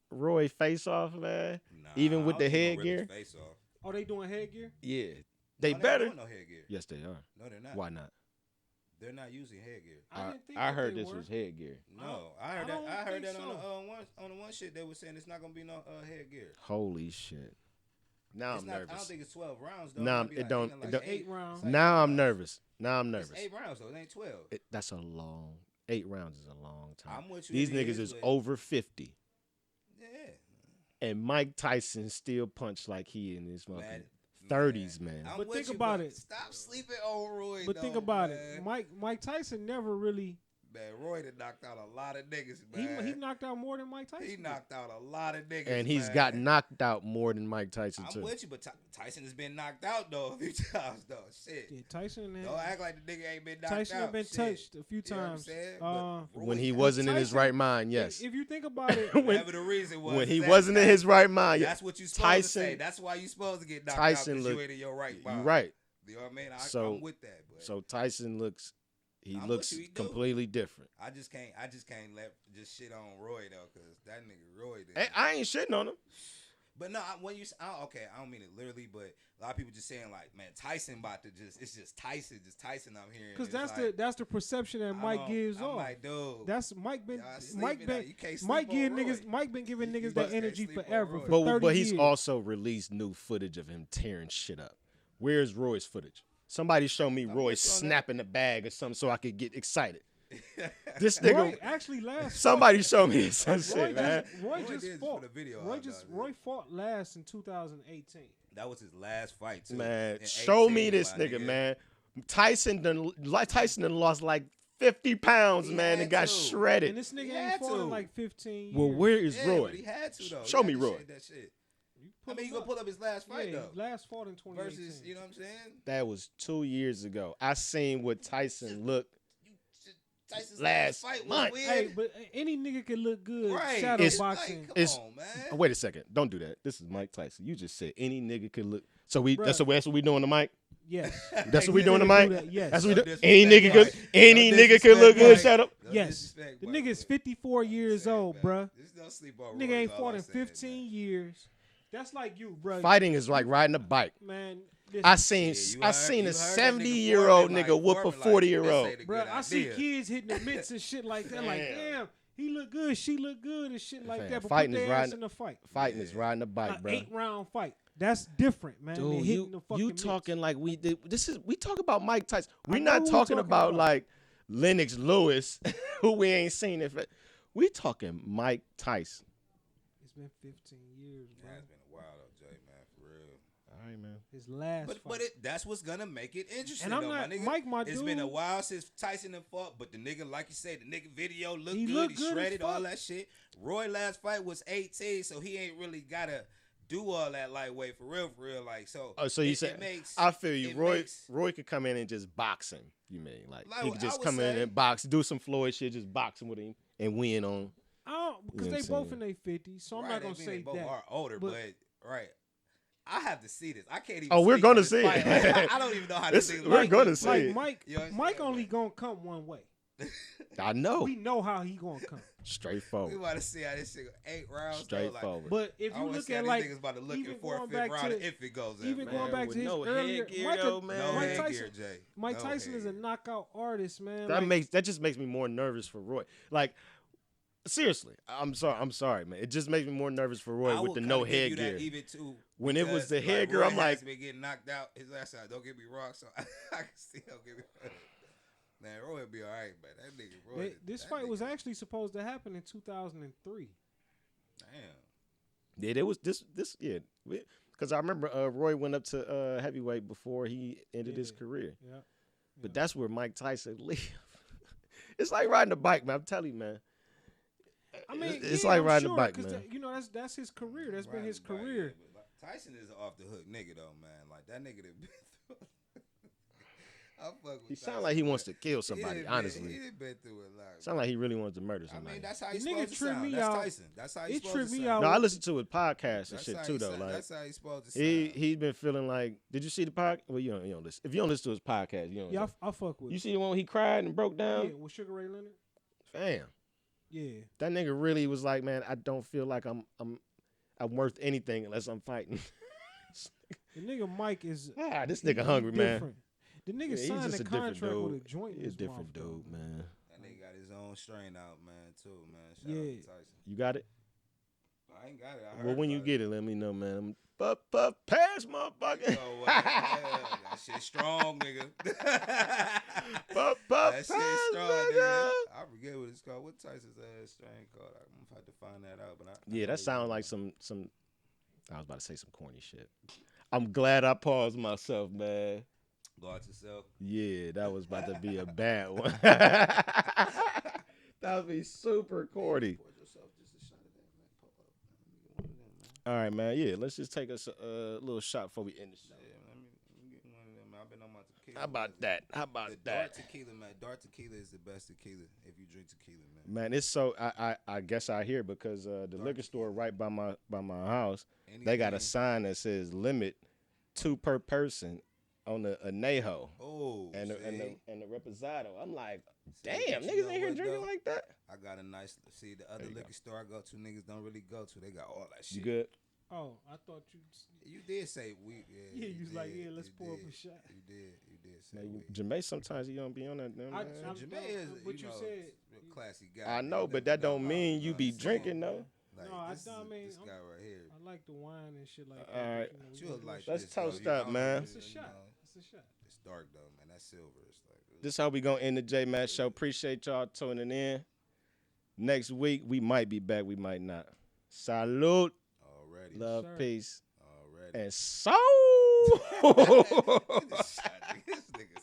[SPEAKER 1] Roy face off, man?
[SPEAKER 2] Nah,
[SPEAKER 1] even with the headgear?
[SPEAKER 3] Oh, they doing headgear?
[SPEAKER 1] Yeah. They better.
[SPEAKER 2] They're not doing no headgear.
[SPEAKER 1] Yes, they are.
[SPEAKER 2] No, they're not.
[SPEAKER 1] Why not?
[SPEAKER 2] They're not using headgear.
[SPEAKER 1] I heard this was headgear.
[SPEAKER 2] No, I heard that on the one shit they were saying it's not gonna be no headgear.
[SPEAKER 1] Holy shit! Now I'm nervous.
[SPEAKER 2] I don't think it's 12 rounds though.
[SPEAKER 1] Nah, it don't.
[SPEAKER 3] 8 rounds.
[SPEAKER 1] Now I'm nervous.
[SPEAKER 2] It's 8 rounds though. It ain't 12.
[SPEAKER 1] That's a long. 8 rounds is a long time.
[SPEAKER 2] I'm with you.
[SPEAKER 1] These niggas is over 50.
[SPEAKER 2] Yeah.
[SPEAKER 1] And Mike Tyson still punch like he in his fucking 30s, man.
[SPEAKER 3] But think about it.
[SPEAKER 2] Stop sleeping on Roy.
[SPEAKER 3] But think about it. Mike Tyson never really
[SPEAKER 2] man. Roy done knocked out a lot of niggas, man.
[SPEAKER 3] He knocked out more than Mike Tyson.
[SPEAKER 2] He knocked out a lot of niggas,
[SPEAKER 1] And he's
[SPEAKER 2] man.
[SPEAKER 1] got knocked out more than Mike Tyson,
[SPEAKER 2] I'm
[SPEAKER 1] too.
[SPEAKER 2] with you, but Tyson has been knocked out, though, a few times, though. Shit.
[SPEAKER 3] Yeah, Tyson.
[SPEAKER 2] Don't act like the nigga ain't been knocked out.
[SPEAKER 3] Tyson have been
[SPEAKER 2] Shit.
[SPEAKER 3] touched a few
[SPEAKER 2] You know what I'm
[SPEAKER 3] times.
[SPEAKER 2] saying? But Roy
[SPEAKER 1] When he
[SPEAKER 2] has-
[SPEAKER 1] wasn't in his
[SPEAKER 3] Tyson-
[SPEAKER 1] right mind, yes.
[SPEAKER 3] If you think about it,
[SPEAKER 2] Whatever the reason was.
[SPEAKER 1] When he
[SPEAKER 2] exactly.
[SPEAKER 1] wasn't in his right mind,
[SPEAKER 2] That's what you supposed
[SPEAKER 1] Tyson-
[SPEAKER 2] to say. That's why you supposed to get knocked
[SPEAKER 1] Tyson
[SPEAKER 2] out because
[SPEAKER 1] look-
[SPEAKER 2] you ain't in your right mind.
[SPEAKER 1] you're right.
[SPEAKER 2] You know what I mean?
[SPEAKER 1] So-
[SPEAKER 2] I'm with that. But
[SPEAKER 1] So Tyson looks
[SPEAKER 2] I'm
[SPEAKER 1] looks
[SPEAKER 2] with you, he do.
[SPEAKER 1] completely different.
[SPEAKER 2] I just can't let just shit on Roy though, because that nigga Roy. Did.
[SPEAKER 1] I ain't shitting on him.
[SPEAKER 2] But no, when you okay, I don't mean it literally, but a lot of people just saying like, man, Tyson about to it's just Tyson. I'm hearing.
[SPEAKER 3] because
[SPEAKER 2] It's
[SPEAKER 3] that's the perception that Mike gives
[SPEAKER 2] I'm
[SPEAKER 3] off.
[SPEAKER 2] like, dude,
[SPEAKER 3] That's Mike been
[SPEAKER 2] y'all
[SPEAKER 3] Mike
[SPEAKER 2] sleeping
[SPEAKER 3] been
[SPEAKER 2] out. You can't sleep
[SPEAKER 3] Mike
[SPEAKER 2] on
[SPEAKER 3] give
[SPEAKER 2] Roy.
[SPEAKER 3] niggas Mike been giving
[SPEAKER 2] You
[SPEAKER 3] niggas
[SPEAKER 2] just
[SPEAKER 3] that
[SPEAKER 2] can't
[SPEAKER 3] energy
[SPEAKER 2] sleep on
[SPEAKER 3] forever
[SPEAKER 2] Roy.
[SPEAKER 3] for 30
[SPEAKER 1] But he's
[SPEAKER 3] years.
[SPEAKER 1] also released new footage of him tearing shit up. Where's Roy's footage? Somebody show me Roy
[SPEAKER 2] with you on that.
[SPEAKER 1] snapping the bag or something so I could get excited. This nigga.
[SPEAKER 3] Roy actually last.
[SPEAKER 1] Somebody show me some
[SPEAKER 3] Roy
[SPEAKER 1] shit, man.
[SPEAKER 3] Roy
[SPEAKER 2] Roy
[SPEAKER 3] just
[SPEAKER 2] did
[SPEAKER 3] fought.
[SPEAKER 2] put a video
[SPEAKER 3] Roy
[SPEAKER 2] out,
[SPEAKER 3] just
[SPEAKER 2] dog.
[SPEAKER 3] Roy fought last in 2018.
[SPEAKER 2] That was his last fight too.
[SPEAKER 1] Man,
[SPEAKER 2] in
[SPEAKER 1] show
[SPEAKER 2] 18,
[SPEAKER 1] me this
[SPEAKER 2] my
[SPEAKER 1] nigga, man. Tyson done lost like 50 pounds,
[SPEAKER 2] He
[SPEAKER 1] man,
[SPEAKER 2] had
[SPEAKER 1] and got
[SPEAKER 2] to.
[SPEAKER 1] shredded.
[SPEAKER 3] And this nigga
[SPEAKER 2] He
[SPEAKER 3] ain't
[SPEAKER 2] had
[SPEAKER 3] fought
[SPEAKER 2] to.
[SPEAKER 3] in like 15 years.
[SPEAKER 1] Well, where is
[SPEAKER 2] Yeah,
[SPEAKER 1] Roy?
[SPEAKER 2] but he had to though.
[SPEAKER 1] Show
[SPEAKER 2] He
[SPEAKER 1] me
[SPEAKER 2] had to
[SPEAKER 1] Roy.
[SPEAKER 2] shit that shit.
[SPEAKER 3] Pull
[SPEAKER 2] I mean,
[SPEAKER 3] him
[SPEAKER 2] you gonna
[SPEAKER 3] up.
[SPEAKER 2] pull up his last fight
[SPEAKER 3] Yeah,
[SPEAKER 2] though.
[SPEAKER 3] he last fought in 2018.
[SPEAKER 2] Versus, you know what I'm saying?
[SPEAKER 1] That was 2 years ago. I seen what Tyson looked.
[SPEAKER 2] Tyson's
[SPEAKER 1] Last
[SPEAKER 2] last fight was
[SPEAKER 1] month.
[SPEAKER 2] weird.
[SPEAKER 3] Hey, but any nigga can look good
[SPEAKER 2] Right.
[SPEAKER 3] shadow
[SPEAKER 1] It's-
[SPEAKER 3] boxing.
[SPEAKER 2] Like,
[SPEAKER 1] It's-
[SPEAKER 2] come on, man.
[SPEAKER 1] Oh, wait a second. Don't do that. This is Mike Tyson. You just said any nigga could look. So
[SPEAKER 3] Bruh.
[SPEAKER 1] that's what we doing to Mike?
[SPEAKER 3] Yes.
[SPEAKER 1] That's what we doing to
[SPEAKER 3] Nigga
[SPEAKER 1] Mike?
[SPEAKER 3] do that, yes.
[SPEAKER 1] That's what we
[SPEAKER 2] No
[SPEAKER 1] do.
[SPEAKER 2] disrespect,
[SPEAKER 1] Any nigga could
[SPEAKER 2] Mike.
[SPEAKER 1] any
[SPEAKER 2] No
[SPEAKER 1] nigga could
[SPEAKER 2] disrespect,
[SPEAKER 1] look good,
[SPEAKER 2] Mike.
[SPEAKER 1] shut up.
[SPEAKER 2] No
[SPEAKER 3] Yes.
[SPEAKER 2] disrespect,
[SPEAKER 3] The
[SPEAKER 2] Mike,
[SPEAKER 3] nigga's
[SPEAKER 2] but
[SPEAKER 3] 54
[SPEAKER 2] I'm
[SPEAKER 3] years
[SPEAKER 2] saying,
[SPEAKER 3] old,
[SPEAKER 2] man,
[SPEAKER 3] bruh.
[SPEAKER 2] Just don't sleep on
[SPEAKER 3] Nigga
[SPEAKER 2] Roy,
[SPEAKER 3] ain't
[SPEAKER 2] is all
[SPEAKER 3] fought
[SPEAKER 2] I'm
[SPEAKER 3] in
[SPEAKER 2] saying,
[SPEAKER 3] 15 years. That's like you, bro.
[SPEAKER 1] Fighting is like riding a bike.
[SPEAKER 3] Man,
[SPEAKER 1] I seen
[SPEAKER 2] you
[SPEAKER 1] I
[SPEAKER 2] heard-
[SPEAKER 1] seen
[SPEAKER 2] you
[SPEAKER 1] a
[SPEAKER 2] heard that
[SPEAKER 1] 70-year-old
[SPEAKER 2] Foreman,
[SPEAKER 1] nigga
[SPEAKER 2] like,
[SPEAKER 1] whoop a
[SPEAKER 2] Foreman, like,
[SPEAKER 1] 40-year-old.
[SPEAKER 2] this ain't a
[SPEAKER 3] Bro,
[SPEAKER 2] good
[SPEAKER 3] I see
[SPEAKER 2] idea.
[SPEAKER 3] kids hitting the mitts and shit like that. Like,
[SPEAKER 1] Man.
[SPEAKER 3] damn, he look good, she look good, and shit like
[SPEAKER 1] Fam,
[SPEAKER 3] that. But
[SPEAKER 1] fighting
[SPEAKER 3] put
[SPEAKER 1] is
[SPEAKER 3] their ass
[SPEAKER 1] riding-
[SPEAKER 3] in the fight.
[SPEAKER 1] Fighting is riding a bike,
[SPEAKER 3] An
[SPEAKER 1] bro.
[SPEAKER 3] 8-round fight. That's different, man. than
[SPEAKER 1] Dude,
[SPEAKER 3] hitting the fucking
[SPEAKER 1] you
[SPEAKER 3] mitts.
[SPEAKER 1] talking like we did. We talk about Mike Tyson. We're
[SPEAKER 3] know
[SPEAKER 1] not
[SPEAKER 3] who we
[SPEAKER 1] talking
[SPEAKER 3] talking
[SPEAKER 1] about
[SPEAKER 3] about.
[SPEAKER 1] like Lennox Lewis, who we ain't seen. We talking Mike Tyson.
[SPEAKER 3] It's been 15 years, bro.
[SPEAKER 2] Yeah, it's been a while though, Jay, man, for real.
[SPEAKER 1] All right, man.
[SPEAKER 3] His last
[SPEAKER 2] But
[SPEAKER 3] fight.
[SPEAKER 2] that's what's gonna make it interesting.
[SPEAKER 3] And I'm
[SPEAKER 2] though,
[SPEAKER 3] not-
[SPEAKER 2] my nigga.
[SPEAKER 3] Mike, my
[SPEAKER 2] It's been a
[SPEAKER 3] dude.
[SPEAKER 2] while since Tyson and fought, but the nigga, like you said, the nigga video looked
[SPEAKER 3] He
[SPEAKER 2] good.
[SPEAKER 3] look
[SPEAKER 2] He
[SPEAKER 3] good as
[SPEAKER 2] shredded all
[SPEAKER 3] fuck.
[SPEAKER 2] that shit. Roy last fight was 18, so he ain't really gotta do all that lightweight for real. Like so.
[SPEAKER 1] Oh, so you
[SPEAKER 2] it
[SPEAKER 1] said
[SPEAKER 2] makes,
[SPEAKER 1] I feel you.
[SPEAKER 2] it
[SPEAKER 1] Roy
[SPEAKER 2] makes-
[SPEAKER 1] Roy could come in and just box him. You mean like he could
[SPEAKER 2] I
[SPEAKER 1] just
[SPEAKER 2] would
[SPEAKER 1] come in
[SPEAKER 2] say-
[SPEAKER 1] and box, do some Floyd shit, just box him with him and win on.
[SPEAKER 3] I don't, because
[SPEAKER 1] You know
[SPEAKER 3] they
[SPEAKER 1] what I'm
[SPEAKER 3] both in
[SPEAKER 1] saying?
[SPEAKER 3] their 50s, so I'm
[SPEAKER 2] right,
[SPEAKER 3] not gonna
[SPEAKER 2] they
[SPEAKER 3] say
[SPEAKER 2] both
[SPEAKER 3] that.
[SPEAKER 2] are older,
[SPEAKER 3] But-
[SPEAKER 2] but right. I have to see this. I can't even.
[SPEAKER 1] Oh, we're
[SPEAKER 2] speak
[SPEAKER 1] gonna
[SPEAKER 2] on this
[SPEAKER 1] see
[SPEAKER 2] fight.
[SPEAKER 1] it.
[SPEAKER 2] Like, I don't even know how this thing
[SPEAKER 1] We're
[SPEAKER 2] look.
[SPEAKER 1] gonna
[SPEAKER 2] But-
[SPEAKER 1] see
[SPEAKER 3] Like
[SPEAKER 1] it.
[SPEAKER 3] Mike,
[SPEAKER 2] You know what I'm
[SPEAKER 3] Mike
[SPEAKER 2] saying?
[SPEAKER 3] only gonna come one way.
[SPEAKER 1] I know.
[SPEAKER 3] We know how he gonna come.
[SPEAKER 2] We
[SPEAKER 1] Straightforward.
[SPEAKER 2] want to see how this shit go. 8 rounds.
[SPEAKER 1] Straightforward.
[SPEAKER 3] But if
[SPEAKER 2] I
[SPEAKER 3] you
[SPEAKER 2] wanna
[SPEAKER 3] look
[SPEAKER 2] see how
[SPEAKER 3] at
[SPEAKER 2] these
[SPEAKER 3] like
[SPEAKER 2] niggas about to look
[SPEAKER 3] even
[SPEAKER 2] in 4th,
[SPEAKER 3] going
[SPEAKER 2] 5th
[SPEAKER 3] back
[SPEAKER 2] round
[SPEAKER 3] to-
[SPEAKER 2] if it goes.
[SPEAKER 3] even
[SPEAKER 2] man.
[SPEAKER 3] going back
[SPEAKER 1] with
[SPEAKER 3] to his
[SPEAKER 1] no
[SPEAKER 3] earlier,
[SPEAKER 1] headgear,
[SPEAKER 3] Mike,
[SPEAKER 1] though, man.
[SPEAKER 2] No
[SPEAKER 3] Mike
[SPEAKER 2] headgear,
[SPEAKER 3] Tyson,
[SPEAKER 2] Jay.
[SPEAKER 3] Mike
[SPEAKER 2] No
[SPEAKER 3] Tyson is a
[SPEAKER 2] headgear.
[SPEAKER 3] knockout artist, man.
[SPEAKER 1] That
[SPEAKER 3] Like,
[SPEAKER 1] just makes me more nervous for Roy. Like seriously, I'm sorry, man. It just makes me more nervous for Roy
[SPEAKER 2] I
[SPEAKER 1] with
[SPEAKER 2] will
[SPEAKER 1] the
[SPEAKER 2] kinda
[SPEAKER 1] no
[SPEAKER 2] give you
[SPEAKER 1] headgear.
[SPEAKER 2] that even too.
[SPEAKER 1] When it was
[SPEAKER 2] because,
[SPEAKER 1] the
[SPEAKER 2] like,
[SPEAKER 1] headgear,
[SPEAKER 2] Roy
[SPEAKER 1] I'm like,
[SPEAKER 2] has been getting knocked out his last time. Don't get me wrong, so I can see. Don't get me wrong. Man, Roy will be all right, man. That nigga Roy.
[SPEAKER 3] this
[SPEAKER 2] that
[SPEAKER 3] fight was
[SPEAKER 2] nigga-
[SPEAKER 3] actually supposed to happen in 2003.
[SPEAKER 2] Damn.
[SPEAKER 1] yeah, there was this yeah. Because I remember Roy went up to heavyweight before he ended his
[SPEAKER 3] Yeah.
[SPEAKER 1] career.
[SPEAKER 3] Yeah.
[SPEAKER 1] But that's where Mike Tyson lived. It's like riding a bike, man. I'm telling you, man.
[SPEAKER 3] I mean,
[SPEAKER 1] It's
[SPEAKER 3] yeah,
[SPEAKER 1] like
[SPEAKER 3] I'm
[SPEAKER 1] riding a
[SPEAKER 3] sure,
[SPEAKER 1] bike,
[SPEAKER 3] 'cause
[SPEAKER 1] man.
[SPEAKER 3] you know that's his career. That's been
[SPEAKER 2] Riding
[SPEAKER 3] his
[SPEAKER 2] the bike,
[SPEAKER 3] career.
[SPEAKER 2] yeah, but, like, Tyson is an off the hook nigga though, man. Like that nigga that been through. I fuck with
[SPEAKER 1] He
[SPEAKER 2] Tyson,
[SPEAKER 1] sound like he wants
[SPEAKER 2] but
[SPEAKER 1] to kill
[SPEAKER 2] he
[SPEAKER 1] somebody,
[SPEAKER 2] done
[SPEAKER 1] honestly.
[SPEAKER 2] He done been through a lot.
[SPEAKER 1] Sound like he really wants to murder
[SPEAKER 2] I
[SPEAKER 1] somebody.
[SPEAKER 2] mean, that's how
[SPEAKER 3] The
[SPEAKER 2] he's
[SPEAKER 3] nigga
[SPEAKER 2] supposed to
[SPEAKER 3] tripped
[SPEAKER 2] sound.
[SPEAKER 3] me
[SPEAKER 2] That's
[SPEAKER 3] out.
[SPEAKER 2] Tyson. That's how he's
[SPEAKER 3] It
[SPEAKER 2] supposed
[SPEAKER 3] tripped
[SPEAKER 2] to
[SPEAKER 3] me
[SPEAKER 2] sound.
[SPEAKER 3] out.
[SPEAKER 1] No, I listen to his podcast and
[SPEAKER 2] That's
[SPEAKER 1] shit
[SPEAKER 2] how
[SPEAKER 1] too,
[SPEAKER 2] he
[SPEAKER 1] though.
[SPEAKER 2] sound.
[SPEAKER 1] Like
[SPEAKER 2] That's how he's supposed to sound.
[SPEAKER 1] he's been feeling like. Did you see the podcast? Well, you don't listen. If you don't listen to his podcast, you don't.
[SPEAKER 3] Yeah, I fuck with
[SPEAKER 1] You
[SPEAKER 3] it.
[SPEAKER 1] see the one he cried and broke
[SPEAKER 3] Yeah,
[SPEAKER 1] down?
[SPEAKER 3] with Sugar Ray Leonard.
[SPEAKER 1] Fam,
[SPEAKER 3] Yeah.
[SPEAKER 1] that nigga really was like, man, I don't feel like I'm worth anything unless I'm fighting.
[SPEAKER 3] The nigga Mike is.
[SPEAKER 1] This
[SPEAKER 3] he-
[SPEAKER 1] nigga
[SPEAKER 3] he
[SPEAKER 1] hungry, man.
[SPEAKER 3] different. The nigga
[SPEAKER 1] Yeah, he's
[SPEAKER 3] signed
[SPEAKER 1] just
[SPEAKER 3] a
[SPEAKER 1] a different
[SPEAKER 3] contract with a
[SPEAKER 1] dude.
[SPEAKER 3] joint. in
[SPEAKER 1] He's a
[SPEAKER 3] this
[SPEAKER 1] different
[SPEAKER 3] motherfucker.
[SPEAKER 1] dude, man.
[SPEAKER 2] That nigga got his own strain out, man, too, man. Shout
[SPEAKER 3] Yeah.
[SPEAKER 2] out to Tyson.
[SPEAKER 1] You got it?
[SPEAKER 2] I ain't got it. I heard
[SPEAKER 1] Well, when you
[SPEAKER 2] about
[SPEAKER 1] get it, let me know, man. Puff, pass, motherfucker.
[SPEAKER 2] You know what? Yeah, that shit strong, nigga.
[SPEAKER 1] Puff,
[SPEAKER 2] That
[SPEAKER 1] pass,
[SPEAKER 2] shit strong,
[SPEAKER 1] nigga.
[SPEAKER 2] nigga. I forget what it's called. What Tyson's strain called? I'm gonna have to find that out. But I
[SPEAKER 1] Yeah,
[SPEAKER 2] know
[SPEAKER 1] that
[SPEAKER 2] he
[SPEAKER 1] sounds
[SPEAKER 2] got
[SPEAKER 1] like
[SPEAKER 2] it.
[SPEAKER 1] some. I was about to say some corny shit. I'm glad I paused myself, man.
[SPEAKER 2] Go out yourself.
[SPEAKER 1] Yeah, that was about to be a bad one. be super cordy.
[SPEAKER 2] Pour yourself just a shot of that, man. Pull up, man. Let me get one of them, man.
[SPEAKER 1] All right, man. Yeah, let's just take us a little shot before we end the show.
[SPEAKER 2] Yeah, let me get one of them. I've been on my tequila.
[SPEAKER 1] How about that? How about
[SPEAKER 2] The
[SPEAKER 1] that?
[SPEAKER 2] dark tequila, man. Dark tequila is the best tequila if you drink tequila, man.
[SPEAKER 1] Man, it's so I guess I hear because the liquor store right by my house, they got a sign that says limit 2 per person on the anejo.
[SPEAKER 2] Oh,
[SPEAKER 1] and
[SPEAKER 2] see?
[SPEAKER 1] the reposado. I'm like,
[SPEAKER 2] See,
[SPEAKER 1] damn,
[SPEAKER 2] but you
[SPEAKER 1] niggas
[SPEAKER 2] know
[SPEAKER 1] ain't here
[SPEAKER 2] what,
[SPEAKER 1] drinking
[SPEAKER 2] though?
[SPEAKER 1] like that.
[SPEAKER 2] I got a nice. See, the other
[SPEAKER 1] There you
[SPEAKER 2] liquor store I go to, niggas don't really go to. They got all that shit.
[SPEAKER 1] You good?
[SPEAKER 3] Oh, I thought you.
[SPEAKER 2] You did say we.
[SPEAKER 3] Yeah, you was like,
[SPEAKER 2] did,
[SPEAKER 3] yeah, let's
[SPEAKER 2] you
[SPEAKER 3] pour up
[SPEAKER 2] did,
[SPEAKER 3] a shot.
[SPEAKER 2] You did say
[SPEAKER 1] Man,
[SPEAKER 2] we.
[SPEAKER 1] Jamae, sometimes you don't be on that.
[SPEAKER 3] I-
[SPEAKER 1] Man.
[SPEAKER 2] Jamae is,
[SPEAKER 3] But you
[SPEAKER 2] know,
[SPEAKER 3] said-
[SPEAKER 2] real classy guy.
[SPEAKER 1] I know,
[SPEAKER 2] man.
[SPEAKER 1] but that
[SPEAKER 2] Let me
[SPEAKER 1] don't
[SPEAKER 2] go.
[SPEAKER 1] mean you
[SPEAKER 2] know
[SPEAKER 1] be
[SPEAKER 2] what I'm saying?
[SPEAKER 1] drinking though.
[SPEAKER 2] Like,
[SPEAKER 3] No, I
[SPEAKER 2] this
[SPEAKER 3] don't
[SPEAKER 2] is-
[SPEAKER 3] mean-
[SPEAKER 2] this guy right here.
[SPEAKER 3] I like the wine and shit like that.
[SPEAKER 1] All right.
[SPEAKER 3] You know, we
[SPEAKER 2] You
[SPEAKER 3] gonna
[SPEAKER 2] look
[SPEAKER 3] do
[SPEAKER 2] like
[SPEAKER 3] a
[SPEAKER 1] Let's
[SPEAKER 2] this, though.
[SPEAKER 1] toast
[SPEAKER 2] You
[SPEAKER 1] up,
[SPEAKER 2] know,
[SPEAKER 1] man.
[SPEAKER 3] It's a
[SPEAKER 2] you
[SPEAKER 3] shot.
[SPEAKER 2] know,
[SPEAKER 3] It's a shot.
[SPEAKER 2] It's dark though, man. That's silver. It's like
[SPEAKER 1] This how we gonna end the JMatt show. Appreciate y'all tuning in. Next week we might be back. We might not. Salute,
[SPEAKER 2] already.
[SPEAKER 1] love,
[SPEAKER 3] sir.
[SPEAKER 1] peace,
[SPEAKER 2] Already.
[SPEAKER 1] and so.
[SPEAKER 2] This nigga.